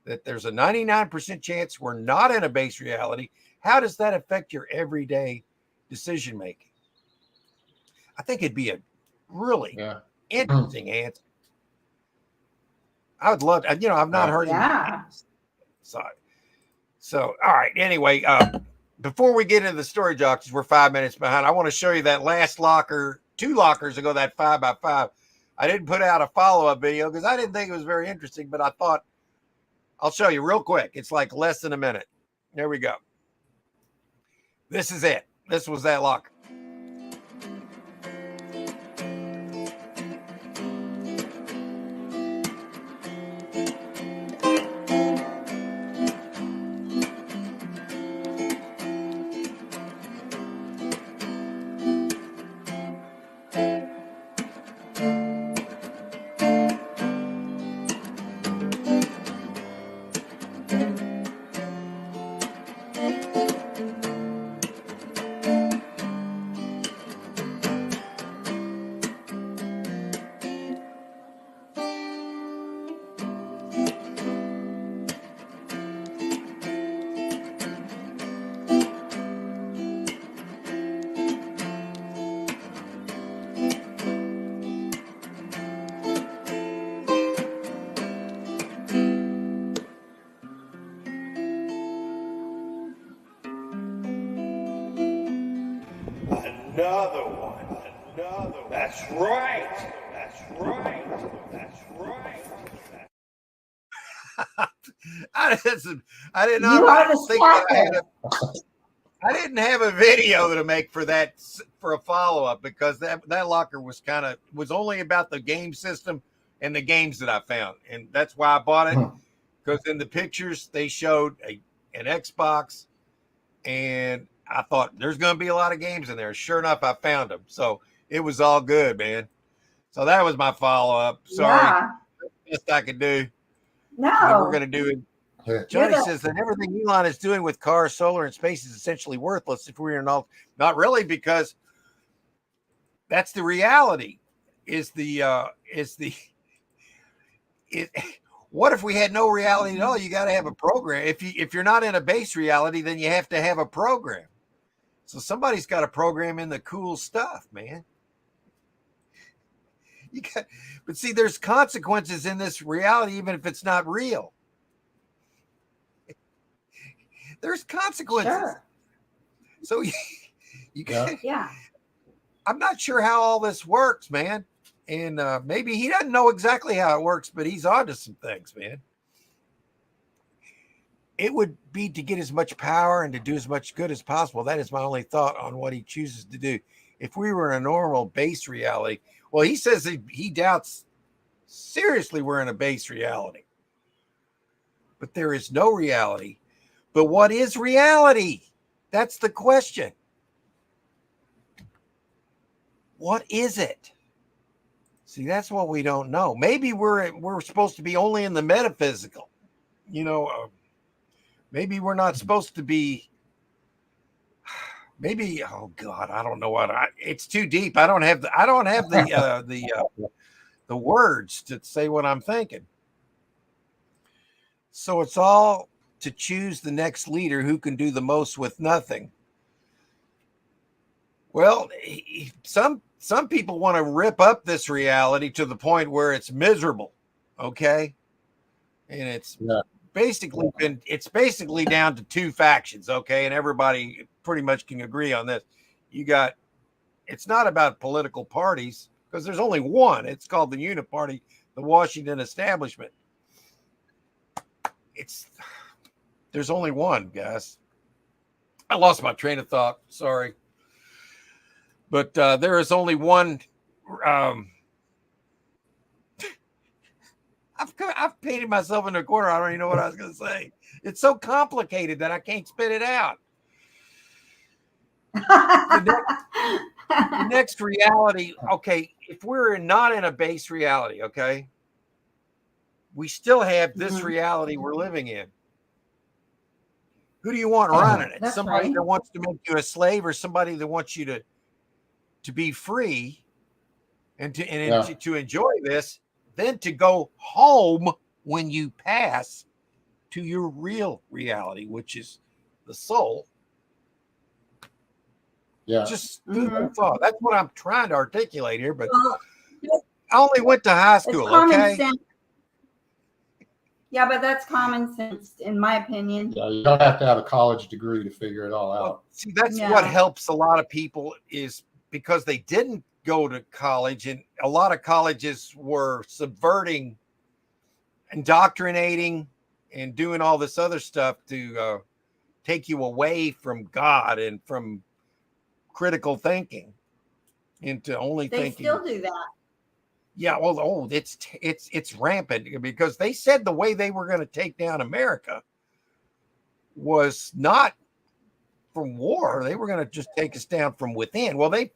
that there's a 99% chance we're not in a base reality, how does that affect your everyday decision making? I think it'd be a really interesting answer. I would love to, I've not heard him. So, all right. Anyway, before we get into the storage auctions, we're 5 minutes behind. I want to show you that last locker, 2 lockers ago, that 5x5. I didn't put out a follow-up video because I didn't think it was very interesting, but I thought I'll show you real quick. It's like less than a minute. There we go. This is it. This was that locker. Another one. That's right. I did not You are the think that slacker. I didn't have a video to make for that for a follow-up because that locker was only about the game system and the games that I found. And that's why I bought it, because in the pictures they showed an Xbox, and I thought there's going to be a lot of games in there. Sure enough, I found them. So it was all good, man. So that was my follow-up. Sorry. Yeah. Best I could do. No. And then we're going to do Johnny the- says that everything Elon is doing with cars, solar, and space is essentially worthless if we're not really, because that's the reality. What if we had no reality at all? You got to have a program. If you're not in a base reality, then you have to have a program. So somebody's got to program in the cool stuff, man. But see, there's consequences in this reality, even if it's not real. There's consequences. Sure. So you can. Yeah. I'm not sure how all this works, man. And maybe he doesn't know exactly how it works, but he's onto some things, man. It would be to get as much power and to do as much good as possible. That is my only thought on what he chooses to do. If we were in a normal base reality, well, he says he doubts seriously we're in a base reality. But there is no reality. But what is reality? That's the question. What is it? See, that's what we don't know. Maybe we're supposed to be only in the metaphysical. Maybe we're not supposed to be. Maybe, oh God, I don't know it's too deep. I don't have the words to say what I'm thinking. So it's all to choose the next leader who can do the most with nothing. Well, some people want to rip up this reality to the point where it's miserable. Okay. And it's basically down to two factions. Okay. And everybody pretty much can agree on this. It's not about political parties because there's only one. It's called the Uniparty, the Washington establishment. There's only one, guys. I lost my train of thought. Sorry. But there is only one. I've painted myself in a corner. I don't even know what I was going to say. It's so complicated that I can't spit it out. The next reality, okay, if we're not in a base reality, okay, we still have this reality we're living in. Who do you want running it? That's Somebody right. that wants to make you a slave, or somebody that wants you to be free and to enjoy this, then to go home when you pass to your real reality, which is the soul. Yeah. Just thought. That's what I'm trying to articulate here, but I only went to high school, okay? Sense. Yeah, but that's common sense, in my opinion. Yeah, you don't have to have a college degree to figure it all out. Well, see, that's what helps a lot of people is because they didn't go to college, and a lot of colleges were subverting, indoctrinating, and doing all this other stuff to take you away from God and from critical thinking into only thinking. They still do that. Yeah, well, it's rampant because they said the way they were going to take down America was not from war. They were going to just take us down from within. Well, they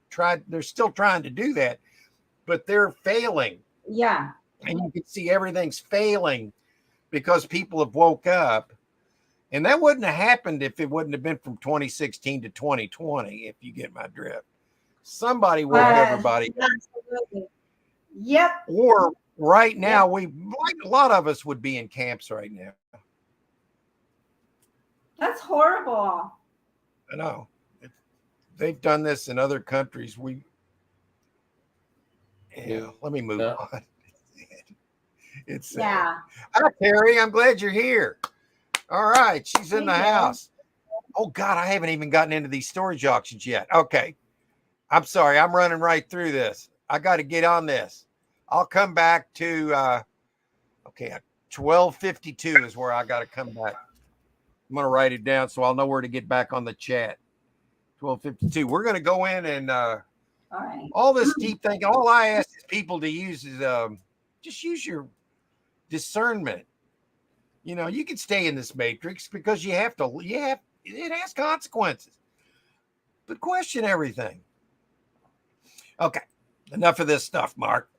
tried. They're still trying to do that, but they're failing. Yeah, and you can see everything's failing because people have woke up, and that wouldn't have happened if it wouldn't have been from 2016 to 2020. If you get my drift, somebody woke everybody. Absolutely. Yep. Or right now, a lot of us would be in camps right now. That's horrible. I know. They've done this in other countries. Let me move on. It's Hi, Terry. I'm glad you're here. All right, she's in the house. Oh God, I haven't even gotten into these storage auctions yet. Okay, I'm sorry. I'm running right through this. I got to get on this. I'll come back to 12:52 is where I got to come back. I'm going to write it down so I'll know where to get back on the chat. 12:52. We're going to go in and all right. All this deep thinking. All I ask is people to use is just use your discernment. You can stay in this matrix because it has consequences. But question everything. Okay. Enough of this stuff, Mark.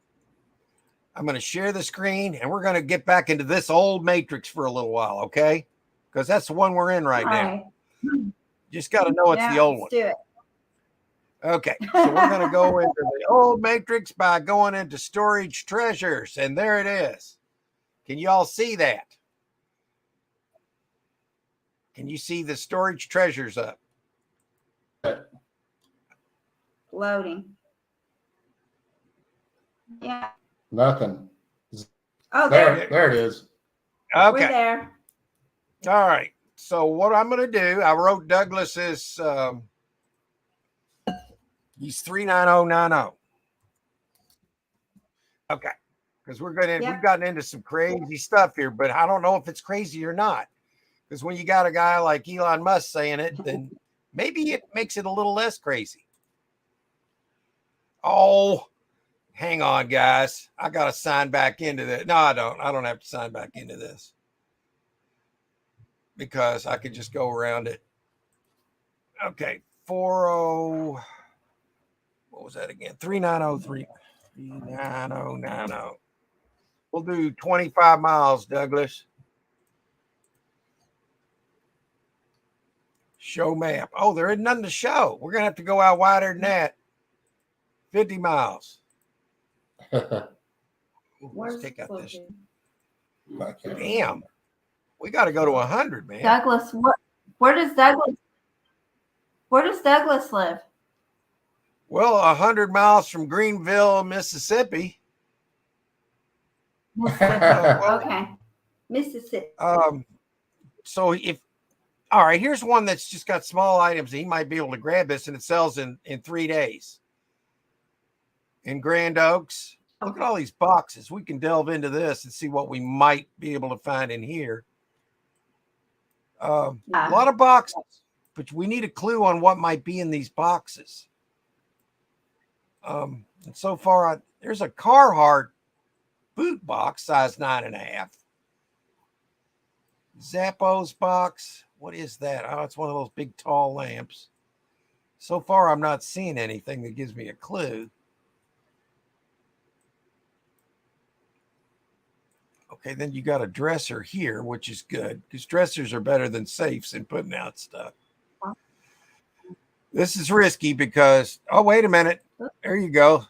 I'm going to share the screen and we're going to get back into this old matrix for a little while, okay? Because that's the one we're in right All now. right. Just got to know it's Yeah, the old let's one. do it. Okay, so we're going to go into the old matrix by going into storage treasures, and there it is. Can you all see that? Can you see the storage treasures up? Loading. Yeah. Nothing. Oh, There it is. we're Okay, there. all right. So what I'm going to do, I wrote Douglas's, he's 39090. Okay, because we've gotten into some crazy stuff here, but I don't know if it's crazy or not. Because when you got a guy like Elon Musk saying it, then maybe it makes it a little less crazy. Oh, hang on, guys. I got to sign back into this. No, I don't. I don't have to sign back into this because I could just go around it. Okay, 40. What was that again? 3903. 39090. We'll do 25 miles, Douglas. Show map. Oh, there isn't nothing to show. We're going to have to go out wider than that. 50 miles. Let's take out this. Damn. We got to go to 100, man. Douglas, where does Douglas live? Well, 100 miles from Greenville, Mississippi. Okay. Mississippi. So all right, here's one that's just got small items. He might be able to grab this, and it sells in 3 days. In Grand Oaks. Look at all these boxes. We can delve into this and see what we might be able to find in here. A lot of boxes, but we need a clue on what might be in these boxes. And so far, there's a Carhartt boot box, size 9.5. Zappos box. What is that? Oh, it's one of those big tall lamps. So far, I'm not seeing anything that gives me a clue. Okay, then you got a dresser here, which is good because dressers are better than safes in putting out stuff. This is risky because, oh, wait a minute. There you go.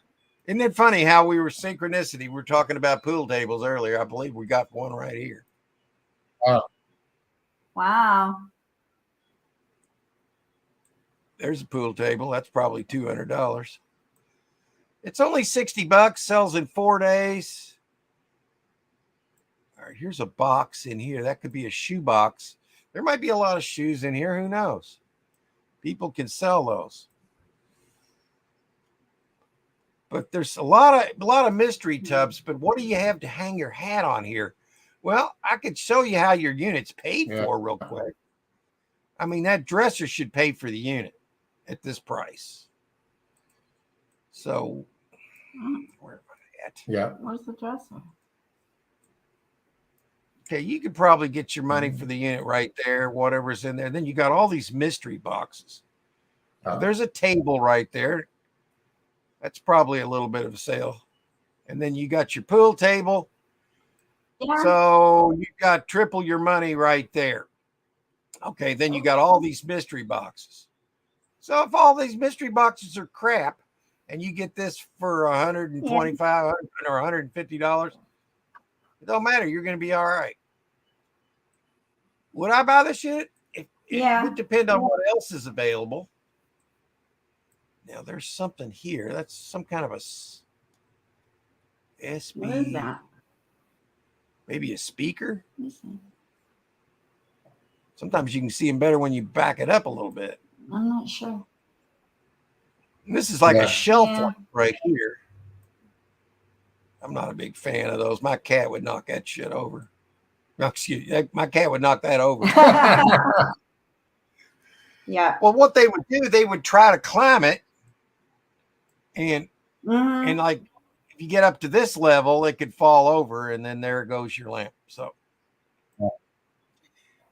Isn't it funny how we were synchronicity? We were talking about pool tables earlier. I believe we got one right here. Wow. There's a pool table. That's probably $200. It's only $60. Sells in 4 days. All right, here's a box in here. That could be a shoe box. There might be a lot of shoes in here. Who knows? People can sell those. But there's a lot of mystery tubs. But what do you have to hang your hat on here? Well, I could show you how your unit's paid for real quick. I mean, that dresser should pay for the unit at this price. So, where am I at? Yeah. Where's the dresser? Okay, you could probably get your money for the unit right there, whatever's in there. Then you got all these mystery boxes. There's a table right there. That's probably a little bit of a sale. And then you got your pool table. Yeah. So you got triple your money right there. Okay, then you got all these mystery boxes. So if all these mystery boxes are crap and you get this for $125 or $150, it don't matter. You're going to be all right. Would I buy this unit? It would depend on what else is available. Now, there's something here. That's some kind of a SB. What is that? Maybe a speaker. Sometimes you can see them better when you back it up a little bit. I'm not sure. And this is like a shelf right here. I'm not a big fan of those. My cat would knock that shit over. No, excuse me. My cat would knock that over. Yeah. Well, what they would do, they would try to climb it. And like if you get up to this level, it could fall over, and then there goes your lamp. So, and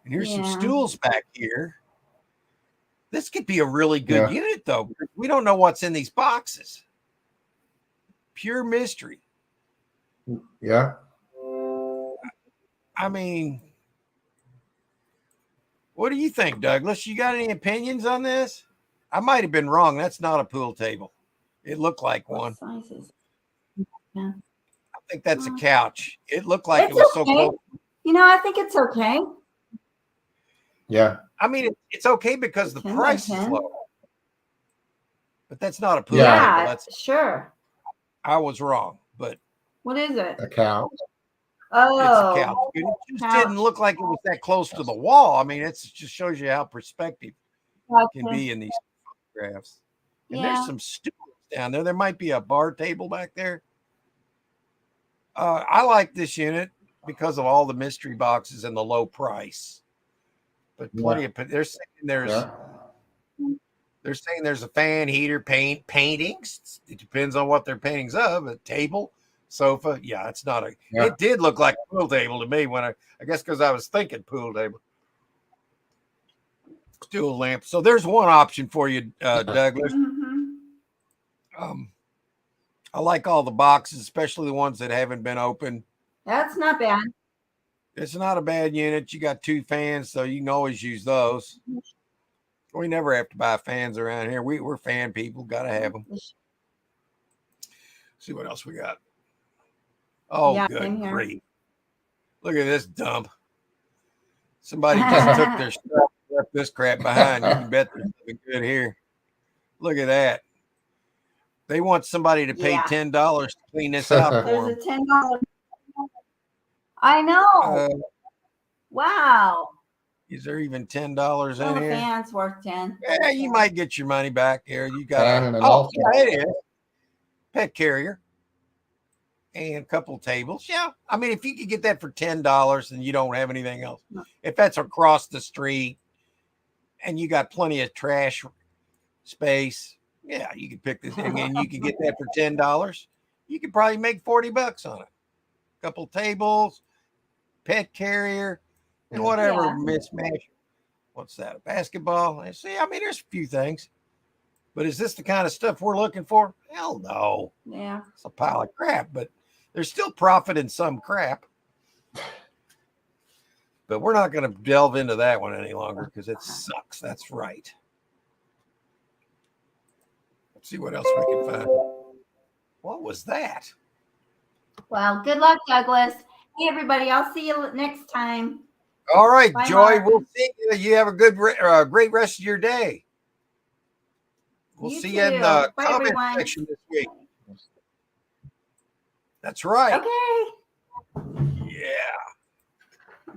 here's some stools back here. This could be a really good unit, though, because we don't know what's in these boxes. Pure mystery. Yeah. I mean, what do you think, Douglas? You got any opinions on this? I might have been wrong. That's not a pool table. It looked like one. What size is it? Yeah. I think that's a couch. It looked like It's it was so okay. close. You know, I think it's okay. Yeah. I mean, it's okay because the 10 by price is 10. low. But that's not a pool Yeah. table. Yeah, That's sure. I was wrong, but What is it? A couch. it's Oh, a couch. But it just couch. didn't look like it was that close to the wall. I mean, it just shows you how perspective can gotcha. be in these photographs. And Yeah. there's some stools down there. There might be a bar table back there. I like this unit because of all the mystery boxes and the low price. But plenty of they're saying Yeah. they're saying there's a fan, heater, paintings. It depends on what they're paintings of. A table, sofa. Yeah, it's not a. Yeah. It did look like a pool table to me when I guess because I was thinking pool table. Stool lamp. So there's one option for you, Douglas. Mhm. I like all the boxes, especially the ones that haven't been opened. That's not bad. It's not a bad unit. You got 2 fans, so you can always use those. We never have to buy fans around here. We're fan people. Got to have them. See what else we got. Oh, Yeah, good same here. grief. Look at this dump. Somebody just took their stuff and left this crap behind. You can bet there's something good here. Look at that. They want somebody to pay Yeah. $10 to clean this out for There's them. a $10. I know. Wow. Is there even $10 Well, in the here? fan's worth 10. Yeah, you might get your money back here. You got Fan and an oh, all yeah, it is. Pet carrier and a couple tables. Yeah, I mean, if you could get that for $10 and you don't have anything else, if that's across the street and you got plenty of trash space, yeah, you could pick this and you could get that for $10. You could probably make $40 on it. Couple tables, pet carrier, and whatever Yeah. mismatch. What's that? A basketball? And see, I mean, there's a few things. But is this the kind of stuff we're looking for? Hell no. Yeah. It's a pile of crap, but there's still profit in some crap. But we're not going to delve into that one any longer because it sucks. That's right. Let's see what else we can find. What was that? Well, good luck, Douglas. Hey, everybody. I'll see you next time. All right, Bye, Joy. Mark. We'll see you. You have a good, great rest of your day. We'll You see you in too. the Bye, comment everyone. section this week. That's right. Okay. Yeah.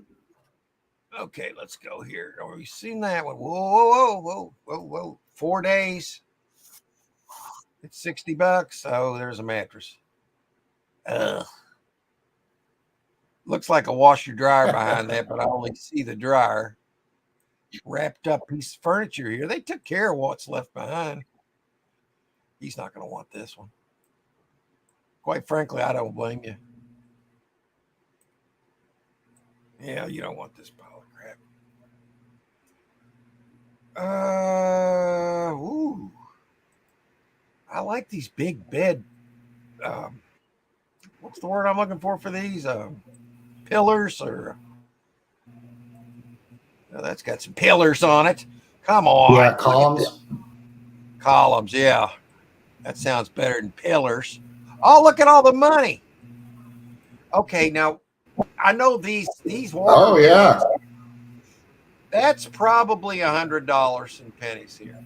Okay, let's go here. Oh, we've seen that one. Whoa. 4 days. It's $60. Oh, there's a mattress. Ugh. Looks like a washer dryer behind that, but I only see the dryer. Wrapped up piece of furniture here. They took care of what's left behind. He's not going to want this one. Quite frankly, I don't blame you. Yeah, you don't want this pile of crap. Ooh. I like these big bed. What's the word I'm looking for these? Pillars or that's got some pillars on it. Come on. Yeah, columns. Columns, yeah. That sounds better than pillars. Oh, look at all the money. Okay, now I know these water. Oh yeah. That's probably $100 in pennies here.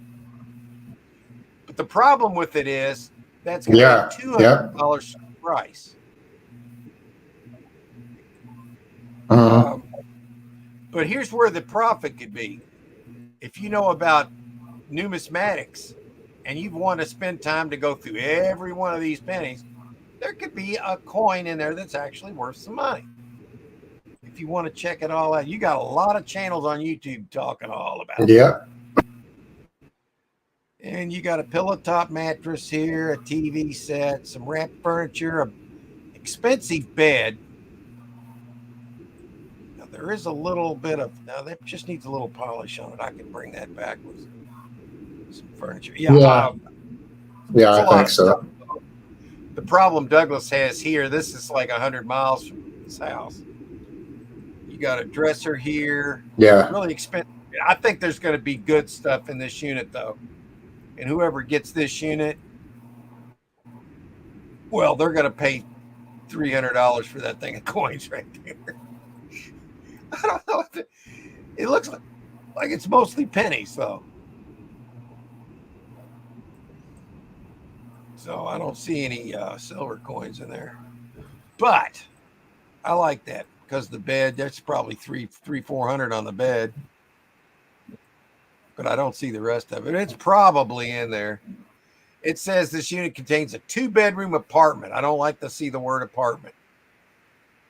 But the problem with it is that's going to be $200 price. But here's where the profit could be. If you know about numismatics and you want to spend time to go through every one of these pennies, there could be a coin in there that's actually worth some money. If you want to check it all out, you got a lot of channels on YouTube talking all about it. Yeah. And you got a pillow top mattress here, a TV set, some wrapped furniture, a expensive bed. Now there is a little bit of that just needs a little polish on it. I can bring that back with some furniture. Yeah, Yeah, I think so. The problem Douglas has here, this is like 100 miles from his house. You got a dresser here. Yeah. Really expensive. I think there's going to be good stuff in this unit, though. And whoever gets this unit, well, they're going to pay $300 for that thing of coins right there. I don't know. It looks like it's mostly pennies, though. So I don't see any silver coins in there. But I like that because the bed, that's probably 400 on the bed. But I don't see the rest of it. It's probably in there. It says this unit contains a 2-bedroom apartment. I don't like to see the word apartment.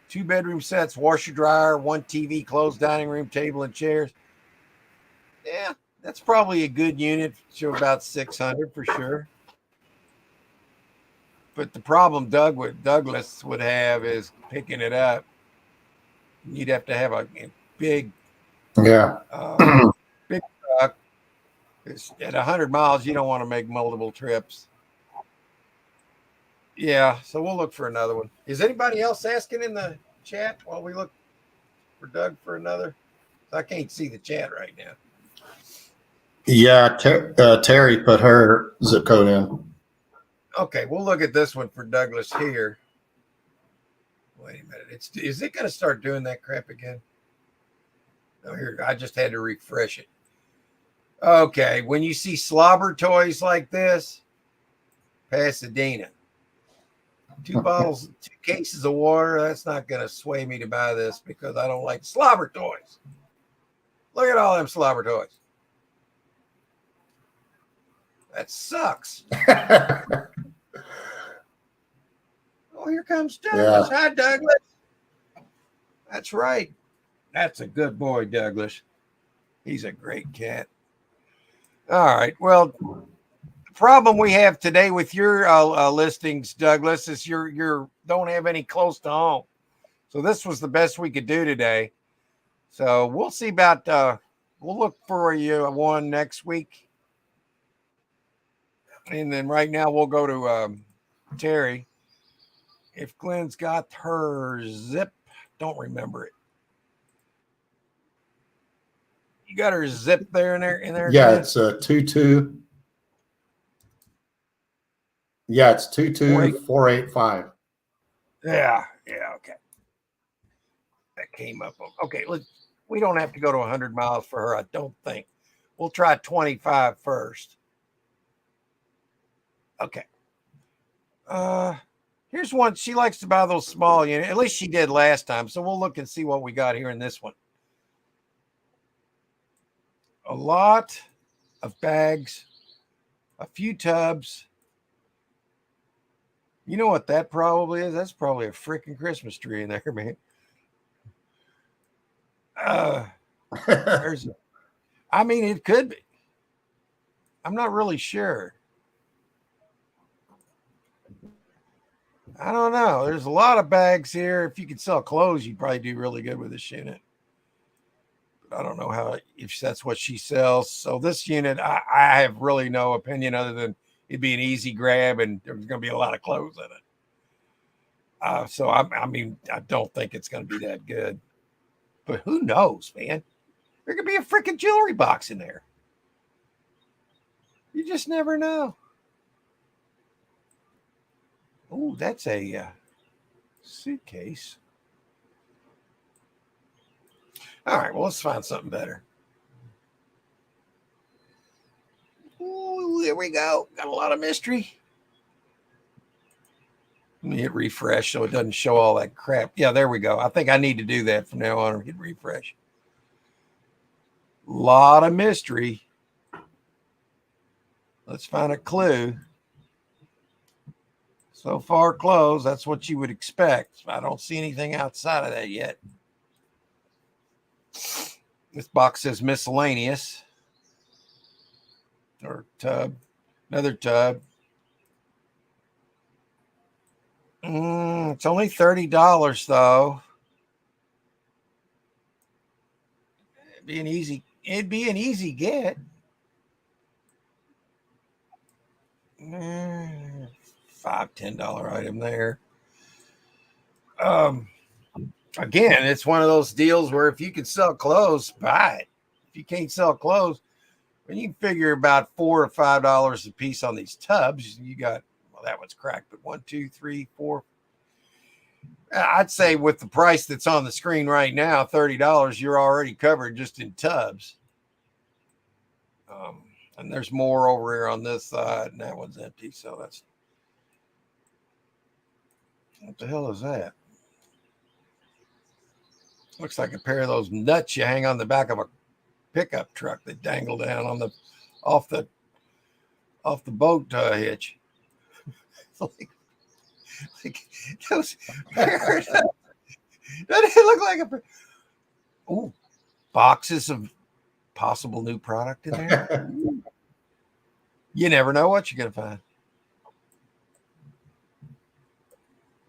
2-bedroom sets, washer, dryer, 1 TV, closed dining room, table, and chairs. Yeah, that's probably a good unit. So about 600 for sure. But the problem Douglas would have is picking it up. You'd have to have a big, Yeah. big truck. At 100 miles, you don't want to make multiple trips. Yeah, so we'll look for another one. Is anybody else asking in the chat while we look for Doug for another? I can't see the chat right now. Yeah. Terry put her zip code in. Okay, we'll look at this one for Douglas here. Wait a minute. Is it going to start doing that crap again? Oh, here, I just had to refresh it. Okay, when you see slobber toys like this, Pasadena. 2 bottles, 2 cases of water. That's not going to sway me to buy this because I don't like slobber toys. Look at all them slobber toys. That sucks. Oh, here comes Douglas. Yeah. Hi, Douglas. That's right. That's a good boy, Douglas. He's a great cat. All right. Well, the problem we have today with your listings, Douglas, is you don't have any close to home. So this was the best we could do today. So we'll see about we'll look for you one next week. And then right now we'll go to Terry. If Glenn's got her zip, don't remember it. You got her zip there in there. Yeah, Glenn? it's 22. Yeah, it's 22485. Yeah, okay. That came up. Okay, we don't have to go to 100 miles for her, I don't think. We'll try 25 first. Okay. Here's one. She likes to buy those small units. At least she did last time. So we'll look and see what we got here in this one. A lot of bags, a few tubs. You know what that probably is? That's probably a freaking Christmas tree in there, man. I mean, it could be. I'm not really sure. I don't know. There's a lot of bags here. If you could sell clothes, you'd probably do really good with this unit. But I don't know if that's what she sells. So this unit, I have really no opinion other than it'd be an easy grab and there's going to be a lot of clothes in it. So I mean, I don't think it's going to be that good. But who knows, man? There could be a freaking jewelry box in there. You just never know. Oh, that's a suitcase. All right, well, let's find something better. Oh, there we go. Got a lot of mystery. Let me hit refresh so it doesn't show all that crap. Yeah, there we go. I think I need to do that from now on. Hit refresh. Lot of mystery. Let's find a clue. So far closed. That's what you would expect. I don't see anything outside of that yet. This box says miscellaneous. Or tub. Another tub. It's only $30 though. It'd be an easy get. $5-10 item there. Again, it's one of those deals where if you can sell clothes, buy it. If you can't sell clothes, when you figure about $4 or $5 a piece on these tubs, you got, well, that one's cracked, but 1, 2, 3, 4. I'd say with the price that's on the screen right now, $30, you're already covered just in tubs. And there's more over here on this side, and that one's empty. So that's, what the hell is that? Looks like a pair of those nuts you hang on the back of a pickup truck that dangle down on the off the boat hitch. like those. Doesn't it look like a boxes of possible new product in there? You never know what you're gonna find.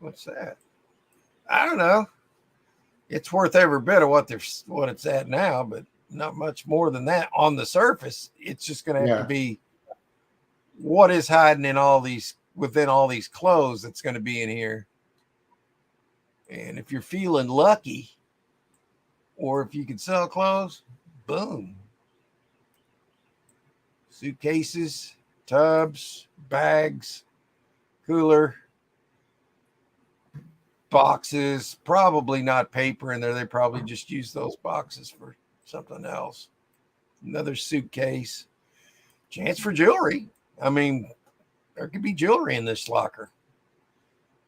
What's that? I don't know. It's worth every bit of what it's at now, but not much more than that on the surface. It's just going to have to be what is hiding in within all these clothes that's going to be in here. And if you're feeling lucky, or if you can sell clothes, boom. Suitcases, tubs, bags, cooler, boxes, probably not paper in there. They probably just use those boxes for something else. Another suitcase. Chance for jewelry. I mean, there could be jewelry in this locker.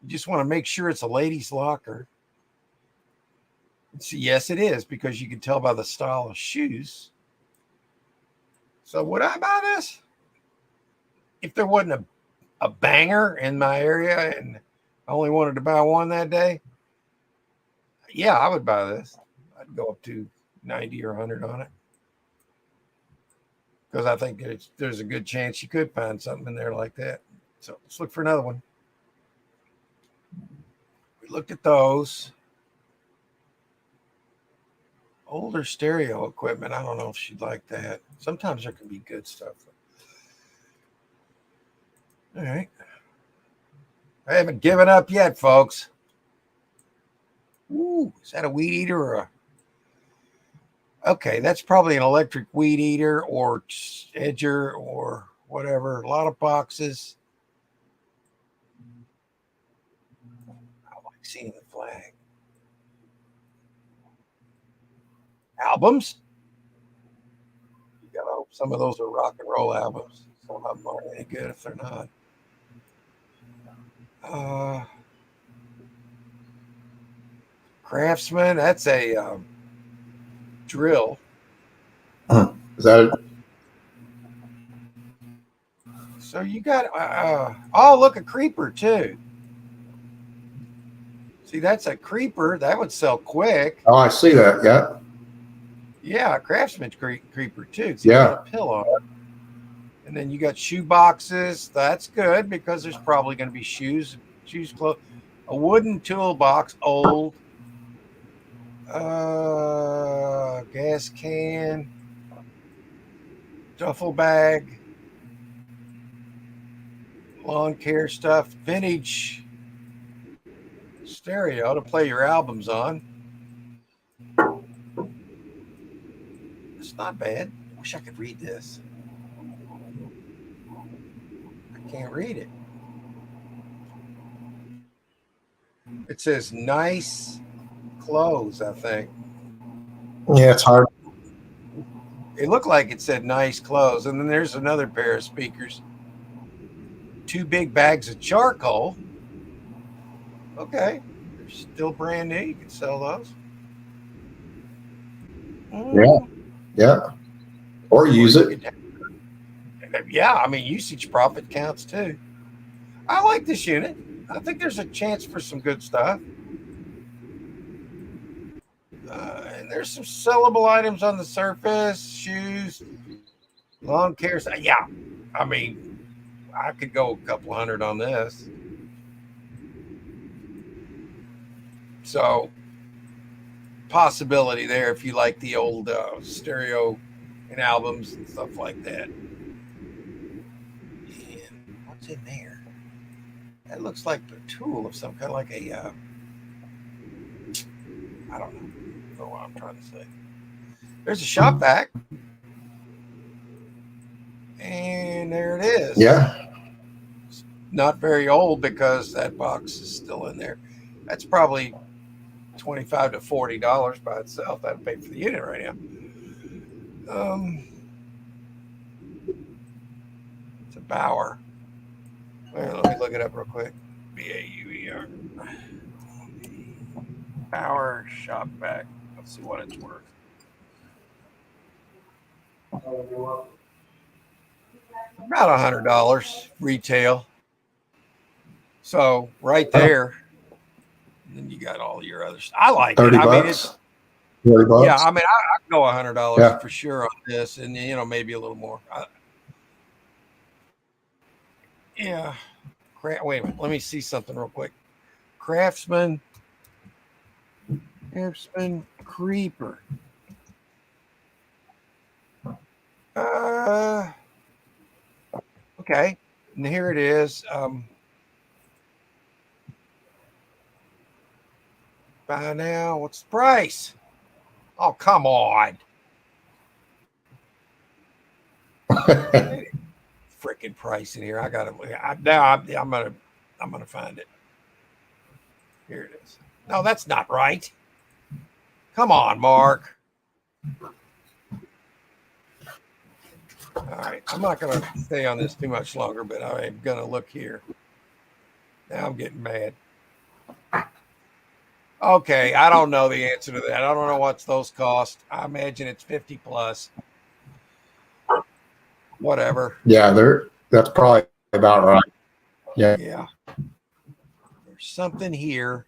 You just want to make sure it's a lady's locker. So yes, it is, because you can tell by the style of shoes. So would I buy this? If there wasn't a banger in my area and I only wanted to buy one that day, yeah, I would buy this. I'd go up to 90 or 100 on it, because I think there's a good chance you could find something in there like that. So let's look for another one. We looked at those. Older stereo equipment. I don't know if she'd like that. Sometimes there can be good stuff. All right. I haven't given up yet, folks. Ooh, is that a weed eater or a... Okay, that's probably an electric weed eater or edger or whatever. A lot of boxes. I like seeing the flag. Albums. You gotta hope some of those are rock and roll albums. Some of them aren't any good if they're not. Craftsman, that's a drill. Is that it? So you got oh, look, a creeper too. See, that's a creeper that would sell quick. Oh, I see that. Yeah. Yeah, a Craftsman creeper too. So Yeah. you got a pillow. And then you got shoe boxes. That's good, because there's probably going to be shoes, clothes. A wooden toolbox, old. Gas can. Duffel bag. Lawn care stuff. Vintage stereo to play your albums on. It's not bad. Wish I could read this. I can't read it. It says nice clothes, I think. Yeah, it's hard. It looked like it said nice clothes. And then there's another pair of speakers. 2 big bags of charcoal. Okay. They're still brand new. You can sell those. Yeah. Or use it. Yeah, I mean, usage profit counts too. I like this unit. I think there's a chance for some good stuff. And there's some sellable items on the surface, shoes, lawn care. Yeah, I mean, I could go a couple hundred on this. So, possibility there if you like the old stereo and albums and stuff like that. And what's in there? That looks like a tool of some kind, like a, I don't know what I'm trying to say. There's a shop vac. And there it is. Yeah. Not very old because that box is still in there. That's probably $25 to $40 by itself. That'd pay for the unit right now. It's a Bauer. Well, let me look it up real quick. Bauer. Bauer shop vac. Let's see what it's worth. About $100 retail. So right there, and then you got all your others. I like 30 it. I mean, bucks. 30 bucks. yeah. I mean, I go $100 Yeah. for sure on this, and maybe a little more. Yeah. Wait a minute. Let me see something real quick. Craftsman Creeper. Okay. And here it is. By now, what's the price? Oh, come on. Freaking price in here. I'm gonna find it. Here it is. No, that's not right. Come on, Mark. All right, I'm not gonna stay on this too much longer, but I'm gonna look here. Now I'm getting mad. Okay, I don't know the answer to that. I don't know what's those cost. I imagine it's 50 plus. Whatever. Yeah, that's probably about right. Yeah. Yeah. There's something here.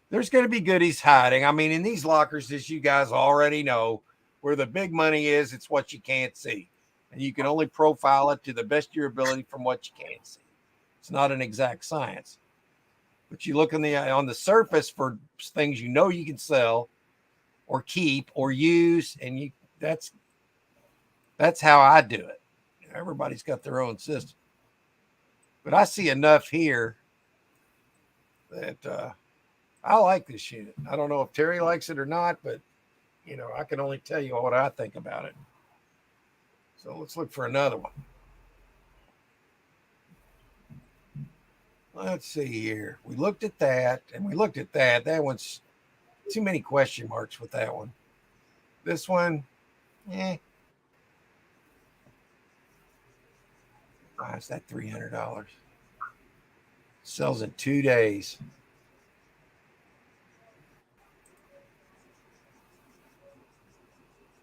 There's going to be goodies hiding. I mean, in these lockers, as you guys already know, where the big money is, it's what you can't see. And you can only profile it to the best of your ability from what you can see. It's not an exact science. But you look on the surface for things you know you can sell or keep or use, and that's how I do it. Everybody's got their own system. But I see enough here that I like this unit. I don't know if Terry likes it or not, but I can only tell you what I think about it. So let's look for another one. Let's see here. We looked at that, and we looked at that. That one's too many question marks with that one. This one, why is that $300? Sells in 2 days.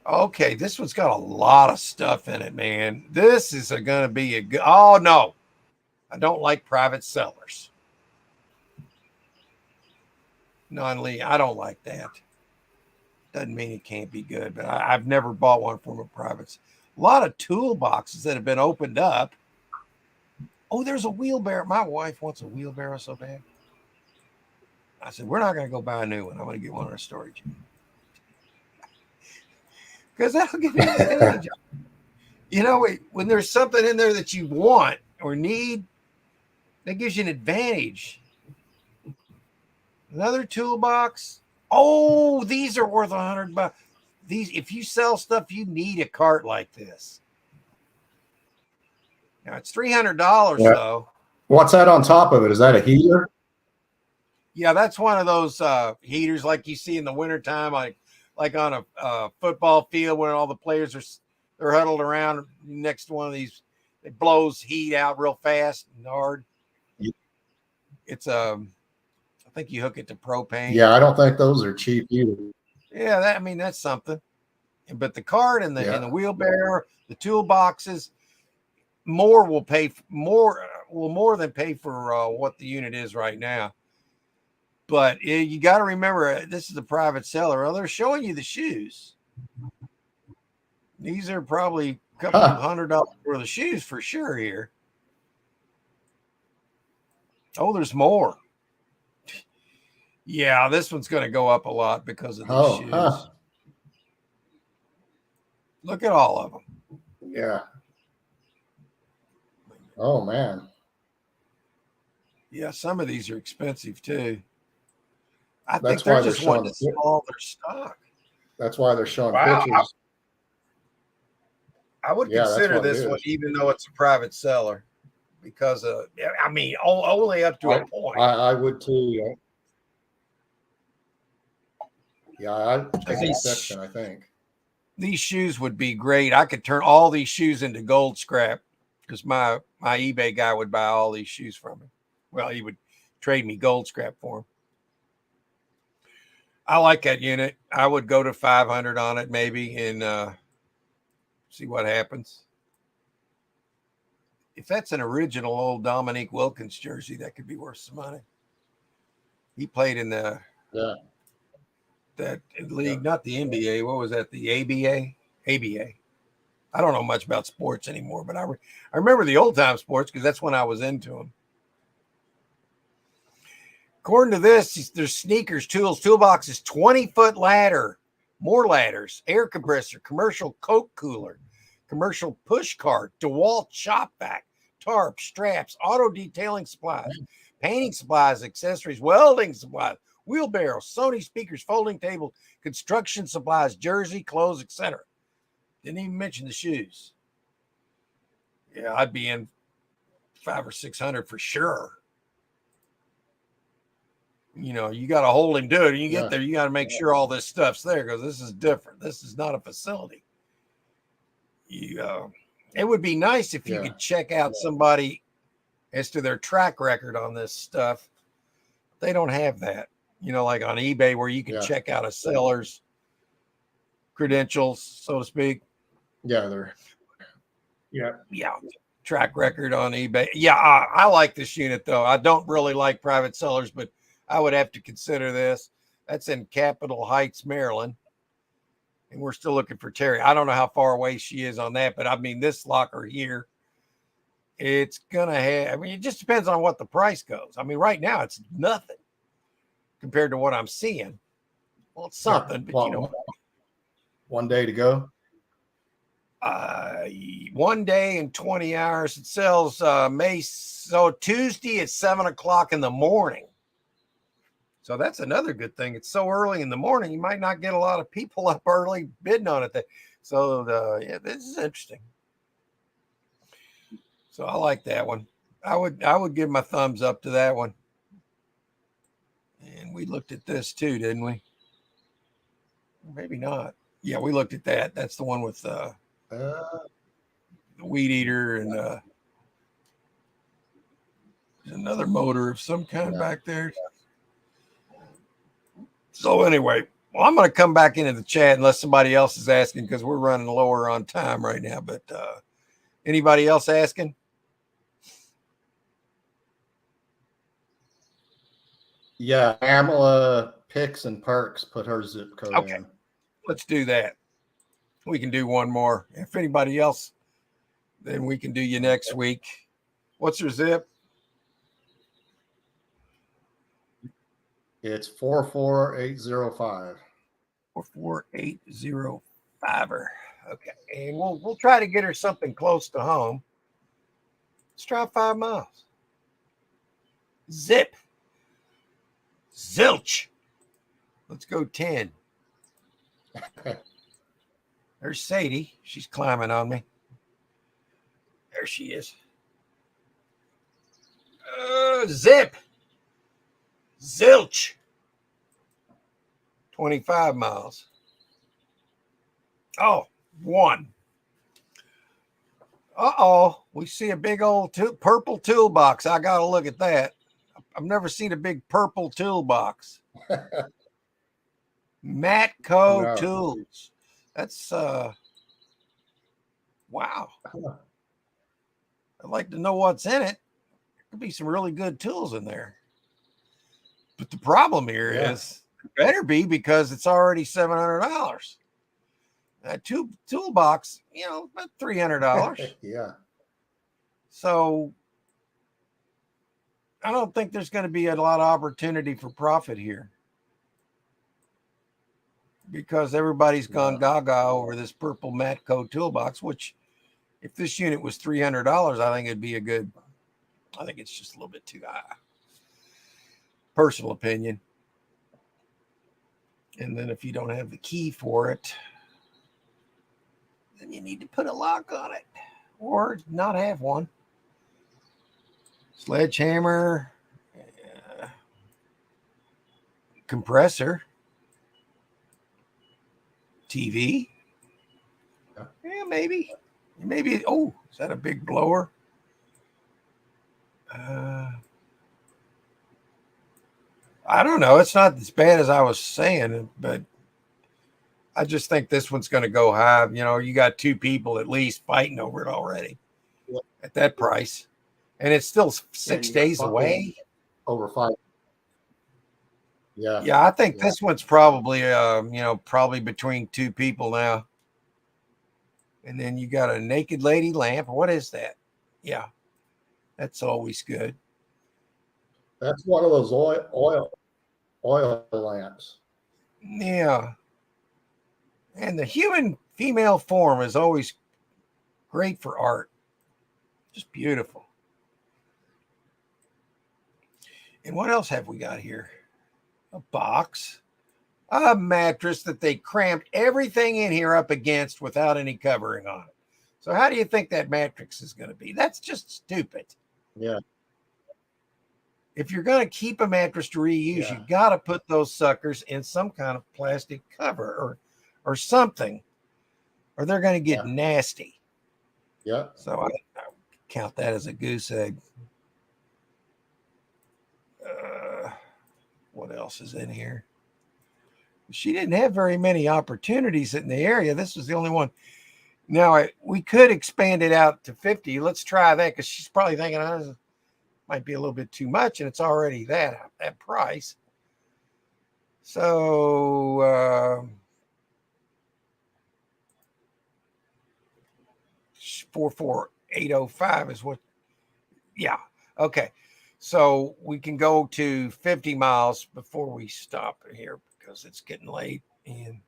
Okay, this one's got a lot of stuff in it, man. This is going to be a good. Oh, no. I don't like private sellers. Non-Lee, I don't like that. Doesn't mean it can't be good, but I've never bought one from a private. A lot of toolboxes that have been opened up. Oh, there's a wheelbarrow. My wife wants a wheelbarrow so bad. I said, we're not going to go buy a new one. I'm going to get one in our storage. Because that'll give you an advantage. When there's something in there that you want or need, that gives you an advantage. Another toolbox. Oh, these are worth $100. If you sell stuff, you need a cart like this. Now it's $300 though. What's that on top of it? Is that a heater? Yeah, that's one of those heaters like you see in the wintertime, like on a football field when all the players they're huddled around next to one of these. It blows heat out real fast and hard. It's I think you hook it to propane. Yeah, I don't think those are cheap either. Yeah, that's something. But the cart and the wheelbarrow, the toolboxes, more than pay for what the unit is right now. But you got to remember, this is a private seller. Well, they're showing you the shoes. These are probably a couple of $100 worth of shoes for sure here. Oh, there's more. Yeah, this one's going to go up a lot because of these shoes. Look at all of them. Yeah. Oh, man. Yeah, some of these are expensive too. I think That's they're why they're just wanting showing. to sell their stock. That's why they're showing Wow. pictures. I would Yeah, that's consider what it this one, is. even though it's a private seller, because I mean, only up to a point. I would too. Yeah, I'd take an These- exception, I think. These shoes would be great. I could turn all these shoes into gold scrap because my eBay guy would buy all these shoes from me. Well, he would trade me gold scrap for them. I like that unit. I would go to 500 on it maybe and see what happens. If that's an original old Dominique Wilkins jersey, that could be worth some money. He played in that league, not the NBA. What was that? The ABA? ABA. I don't know much about sports anymore, but I remember the old time sports because that's when I was into them. According to this, there's sneakers, tools, toolboxes, 20-foot ladder, more ladders, air compressor, commercial Coke cooler, commercial push cart, DeWalt shop vac, tarp, straps, auto detailing supplies, painting supplies, accessories, welding supplies, wheelbarrow, Sony speakers, folding table, construction supplies, jersey, clothes, etc. Didn't even mention the shoes. Yeah, I'd be in 500 or 600 for sure. You know, you got to hold him to it. And you get there, you got to make sure all this stuff's there because this is different. This is not a facility. It would be nice if you could check out somebody as to their track record on this stuff. They don't have that, you know, like on eBay where you can check out a seller's credentials, so to speak. Yeah, track record on eBay. Yeah, I like this unit though. I don't really like private sellers, but I would have to consider this. That's in Capitol Heights, Maryland. And we're still looking for Terry. I don't know how far away she is on that, but I mean, this locker here, it's going to have, I mean, it just depends on what the price goes. I mean, right now it's nothing compared to what I'm seeing. Well, it's something, but you know. One day to go. 1 day and 20 hours. It sells so Tuesday at 7 o'clock in the morning. So that's another good thing. It's so early in the morning, you might not get a lot of people up early bidding on it. So yeah, this is interesting. So I like that one. I would give my thumbs up to that one. And we looked at this too, didn't we? Maybe not. Yeah, we looked at that. That's the one with the weed eater and there's another motor of some kind back there. So anyway, well, I'm going to come back into the chat unless somebody else is asking because we're running lower on time right now. But anybody else asking? Yeah, Pamela Picks and Perks put her zip code in. Let's do that. We can do one more. If anybody else, then we can do you next week. What's your zip? It's 44805. 44805. Okay. And we'll try to get her something close to home. Let's try 5 miles. Zip. Zilch. Let's go 10. There's Sadie. She's climbing on me. There she is. Zip. Zilch. 25 miles. Oh, 1. Uh-oh. We see a big old purple toolbox. I got to look at that. I've never seen a big purple toolbox. Matco Tools. That's wow. I'd like to know what's in it. There could be some really good tools in there. But the problem here is it better be because it's already $700. That toolbox, you know, about $300. Yeah. So I don't think there's going to be a lot of opportunity for profit here because everybody's gone gaga over this purple Matco toolbox, which if this unit was $300, I think it'd be I think it's just a little bit too high. Personal opinion. And then if you don't have the key for it, then you need to put a lock on it or not have one. Sledgehammer, compressor, TV. Yeah, maybe. Maybe. Oh, is that a big blower? I don't know. It's not as bad as I was saying, but I just think this one's going to go high. You know, you got two people at least fighting over it already at that price. And it's still 6 days away. Over 5. Yeah. Yeah, I think this one's probably, probably between two people now. And then you got a naked lady lamp. What is that? Yeah, that's always good. That's one of those oil lamps. Yeah. And the human female form is always great for art. Just beautiful. And what else have we got here? A box, a mattress that they cramped everything in here up against without any covering on it. So how do you think that mattress is going to be? That's just stupid. Yeah. If you're going to keep a mattress to reuse, you got to put those suckers in some kind of plastic cover or something, or they're going to get nasty. Yeah. So I count that as a goose egg. What else is in here? She didn't have very many opportunities in the area. This was the only one. Now, we could expand it out to 50. Let's try that because she's probably thinking, oh, this might be a little bit too much, and it's already that price. So, 44805 is what. Yeah. Okay. So we can go to 50 miles before we stop here because it's getting late. And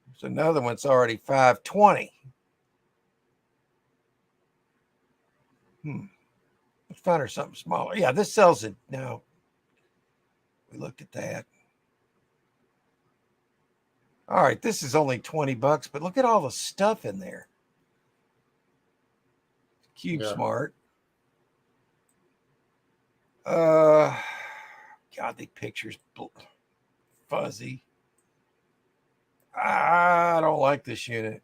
there's another one's already 520. Let's find her something smaller. Yeah, this sells it now. We looked at that. All right, this is only $20, but look at all the stuff in there. Cube Smart. God, the picture's fuzzy. I don't like this unit.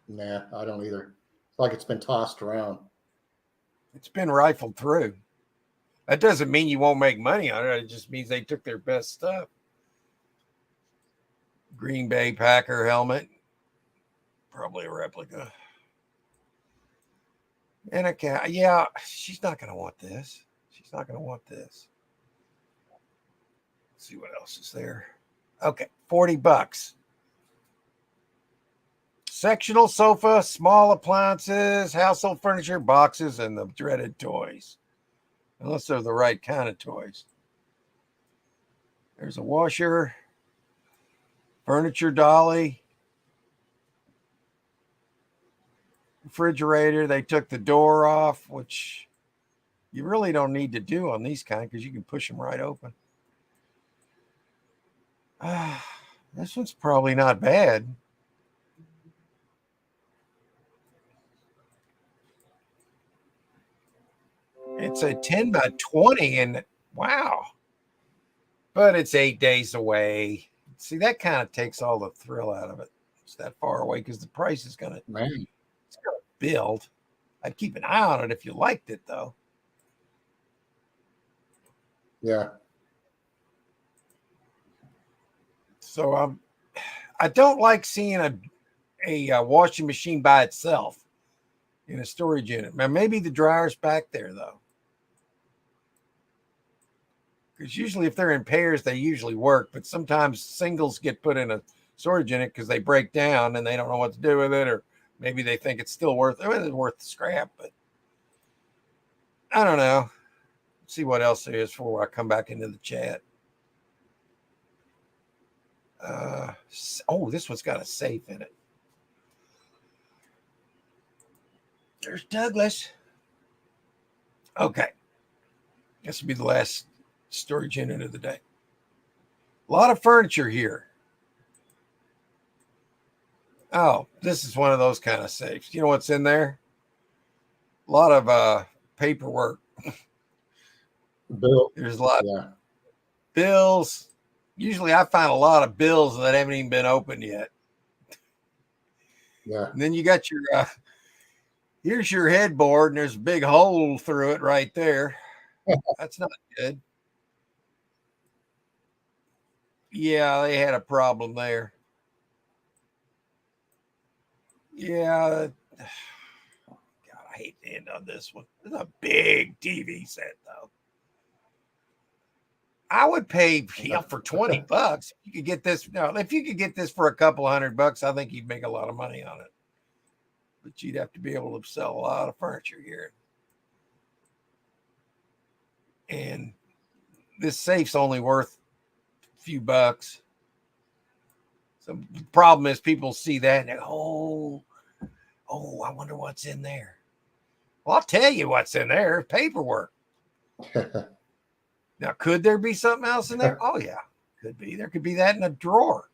Nah, I don't either. It's like it's been tossed around. It's been rifled through. That doesn't mean you won't make money on it. It just means they took their best stuff. Green Bay Packer helmet. Probably a replica. And a cat. Yeah, she's not going to want this. She's not going to want this. Let's see what else is there. Okay, $40. Sectional sofa, small appliances, household furniture, boxes, and the dreaded toys. Unless they're the right kind of toys. There's a washer, furniture dolly, refrigerator. They took the door off, which you really don't need to do on these kind because you can push them right open. This one's probably not bad. It's a 10 by 20 and wow. But it's 8 days away. See, that kind of takes all the thrill out of it. It's that far away because the price is going to build. I'd keep an eye on it if you liked it, though. Yeah. So I don't like seeing a washing machine by itself in a storage unit. Now, maybe the dryer's back there, though. Because usually if they're in pairs, they usually work. But sometimes singles get put in a storage unit because they break down and they don't know what to do with it. Or maybe they think it's still worth the scrap. But I don't know. Let's see what else there is before I come back into the chat. This one's got a safe in it. There's Douglas. Okay. This will be the last storage unit of the day. A lot of furniture here. Oh, this is one of those kind of safes. You know what's in there? A lot of paperwork. Bill. There's a lot of Yeah. bills. Usually I find a lot of bills that haven't even been opened yet. Yeah. And then you got your, here's your headboard, and there's a big hole through it right there. That's not good. Yeah, they had a problem there. Yeah. God, I hate to end on this one. It's a big TV set, though. I would pay for $20. You could get this. No, if you could get this for a couple $100, I think you'd make a lot of money on it. But you'd have to be able to sell a lot of furniture here. And this safe's only worth a few bucks. So the problem is people see that and they go, oh, I wonder what's in there. Well, I'll tell you what's in there. Paperwork. Now, could there be something else in there? Oh, yeah, could be. There could be that in a drawer.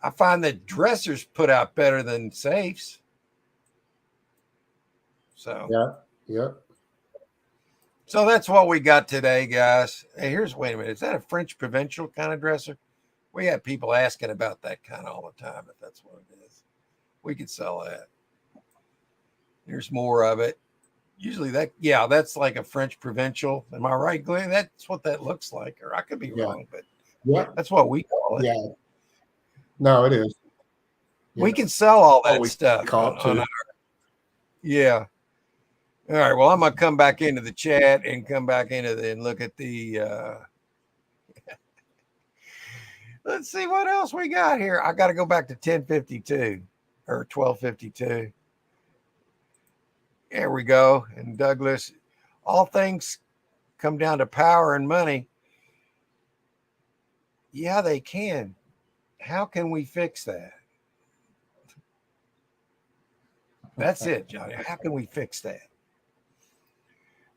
I find that dressers put out better than safes. So, Yeah. So that's what we got today, guys. Hey, wait a minute. Is that a French provincial kind of dresser? We have people asking about that kind of all the time, if that's what it is. We could sell that. There's more of it. Usually that's like a French provincial. Am I right, Glenn? That's what that looks like. Or I could be wrong, but that's what we call it. Yeah. No, it is. Yeah. We can sell all that we stuff. Call it too. Yeah. All right. Well, I'm going to come back into the chat and come back and look at the let's see what else we got here. I got to go back to 1052 or 1252. There we go. And Douglas, all things come down to power and money. Yeah, they can. How can we fix that? That's it, Johnny. How can we fix that?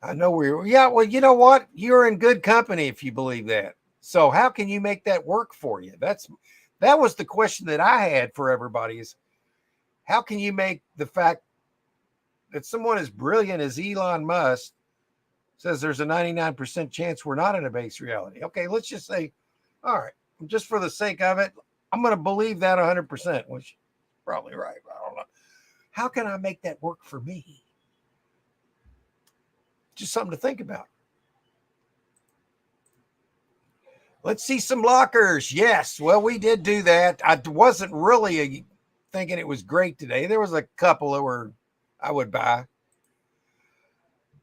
I know well, you know what? You're in good company if you believe that. So how can you make that work for you? That was the question that I had for everybody is how can you make the fact that someone as brilliant as Elon Musk says there's a 99% chance we're not in a base reality. Okay, let's just say, all right, just for the sake of it, I'm going to believe that 100%, which is probably right. I don't know. How can I make that work for me? Just something to think about. Let's see some lockers. Yes. Well, we did do that. I wasn't really thinking it was great today. There was a couple that I would buy.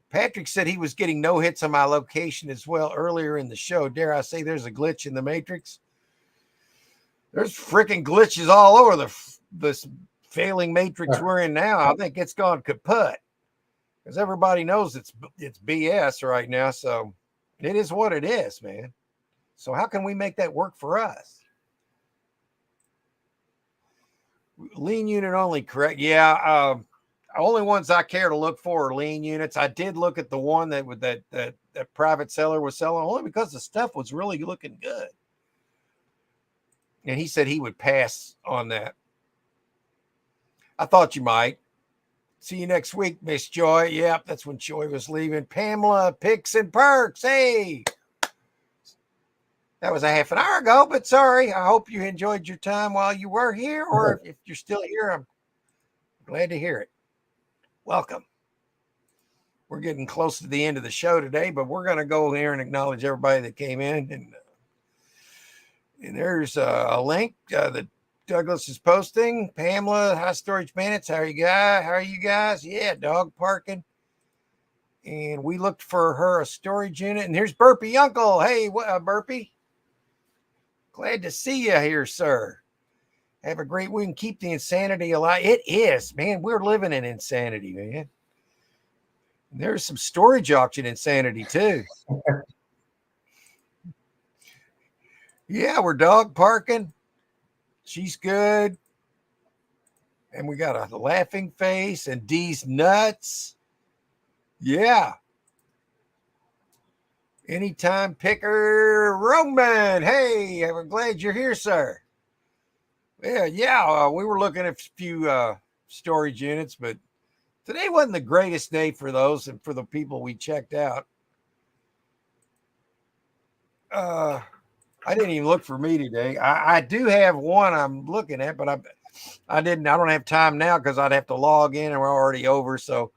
Patrick said he was getting no hits on my location as well earlier in the show. Dare I say there's a glitch in the Matrix? There's freaking glitches all over this failing Matrix we're in now. I think it's gone kaput because everybody knows it's BS right now. So it is what it is, man. So how can we make that work for us? Lean unit only, correct? Yeah. Only ones I care to look for are lean units. I did look at the one that private seller was selling only because the stuff was really looking good. And he said he would pass on that. I thought you might. See you next week, Miss Joy. Yep, that's when Joy was leaving. Pamela, Picks and Perks. Hey. That was a half an hour ago, but sorry. I hope you enjoyed your time while you were here, or if you're still here, I'm glad to hear it. Welcome. We're getting close to the end of the show today, but we're going to go here and acknowledge everybody that came in. And there's a link that Douglas is posting. Pamela, High Storage Bandits. How are you guys? Yeah, dog parking. And we looked for her a storage unit. And here's Burpee Uncle. Hey, Burpee. Glad to see you here, sir. Have a great week and keep the insanity alive. It is, man. We're living in insanity, man. And there's some storage auction insanity, too. Yeah, we're dog parking. She's good. And we got a laughing face and D's nuts. Yeah. Anytime picker Roman. Hey, I'm glad you're here, sir. Yeah. We were looking at a few storage units, but today wasn't the greatest day for those and for the people we checked out. I didn't even look for me today. I do have one I'm looking at, but I don't have time now because I'd have to log in and we're already over. So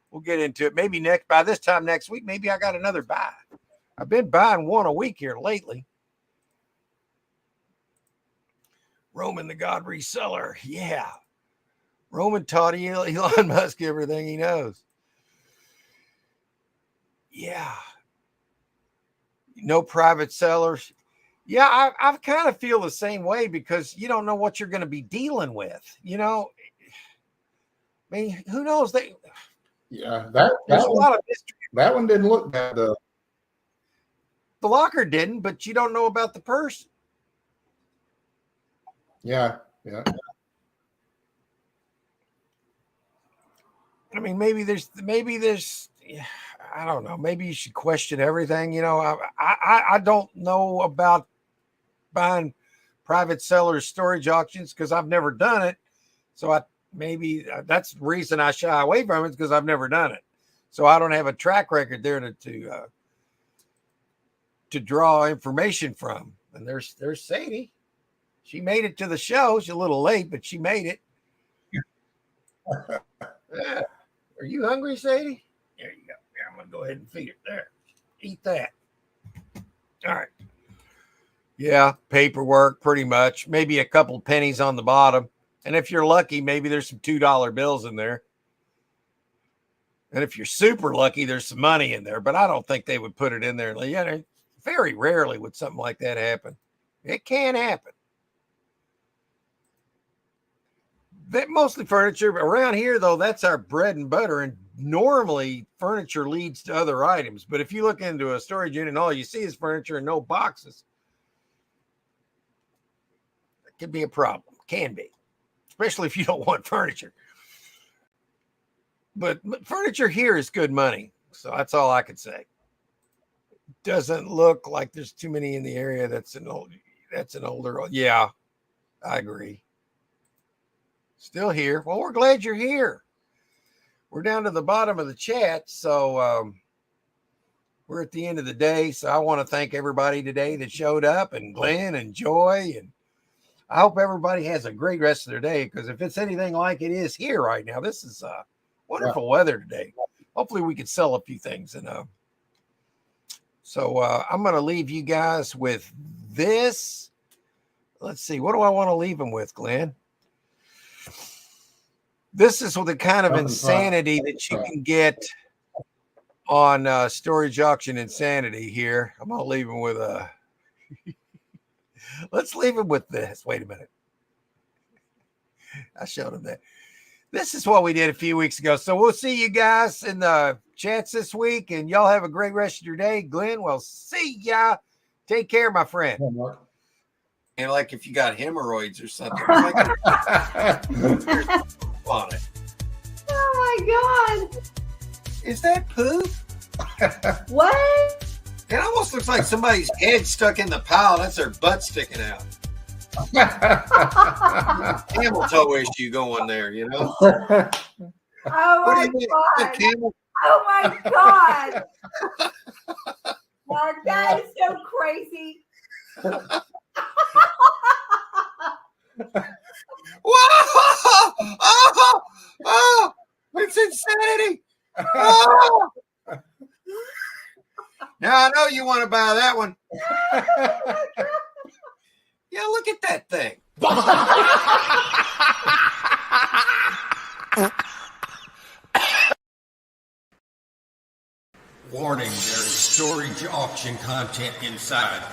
we'll get into it. Maybe by this time next week, maybe I got another buy. I've been buying one a week here lately. Roman the God Reseller. Yeah. Roman taught Elon Musk everything he knows. Yeah. No private sellers. Yeah, I kind of feel the same way because you don't know what you're going to be dealing with. You know, I mean, who knows? Yeah, there's a lot of mystery. That one didn't look bad though. The locker didn't, but you don't know about the person. Yeah. I mean, maybe there's, I don't know. Maybe you should question everything. You know, I don't know about buying private sellers storage auctions because I've never done it. So maybe that's the reason I shy away from it because I've never done it. So I don't have a track record there to draw information from. And there's Sadie. She made it to the show. She's a little late, but she made it. Yeah. Are you hungry, Sadie? There you go. Yeah, I'm going to go ahead and feed it there. Eat that. All right. Yeah, paperwork, pretty much. Maybe a couple pennies on the bottom. And if you're lucky, maybe there's some $2 bills in there. And if you're super lucky, there's some money in there. But I don't think they would put it in there. Yeah, very rarely would something like that happen. It can happen. That mostly furniture. Around here, though, that's our bread and butter. And normally, furniture leads to other items. But if you look into a storage unit and all you see is furniture and no boxes, it could be a problem. Can be. Especially if you don't want furniture. But furniture here is good money. So that's all I could say. Doesn't look like there's too many in the area. That's an older. Yeah, I agree. Still here. Well, we're glad you're here. We're down to the bottom of the chat. So we're at the end of the day. So I want to thank everybody today that showed up, and Glenn and Joy. And I hope everybody has a great rest of their day, because if it's anything like it is here right now, this is wonderful weather today. Hopefully we could sell a few things. And so I'm going to leave you guys with this. Let's see. What do I want to leave them with, Glenn? This is the kind of insanity that you can get on Storage Auction Insanity here. I'm going to leave them with a... Let's leave them with this. Wait a minute. I showed them that. This is what we did a few weeks ago. So we'll see you guys in the chats this week, and y'all have a great rest of your day. Glenn, we'll see ya. Take care, my friend. And like if you got hemorrhoids or something, on it. Oh my God. Is that poop? What? It almost looks like somebody's head stuck in the pile. That's their butt sticking out. Camel toe issue going there, you know? Oh my God. Oh my God. Mark, that is so crazy. Whoa! Oh, it's insanity. Oh. Now I know you want to buy that one. Yeah, look at that thing. Warning, there is storage auction content inside.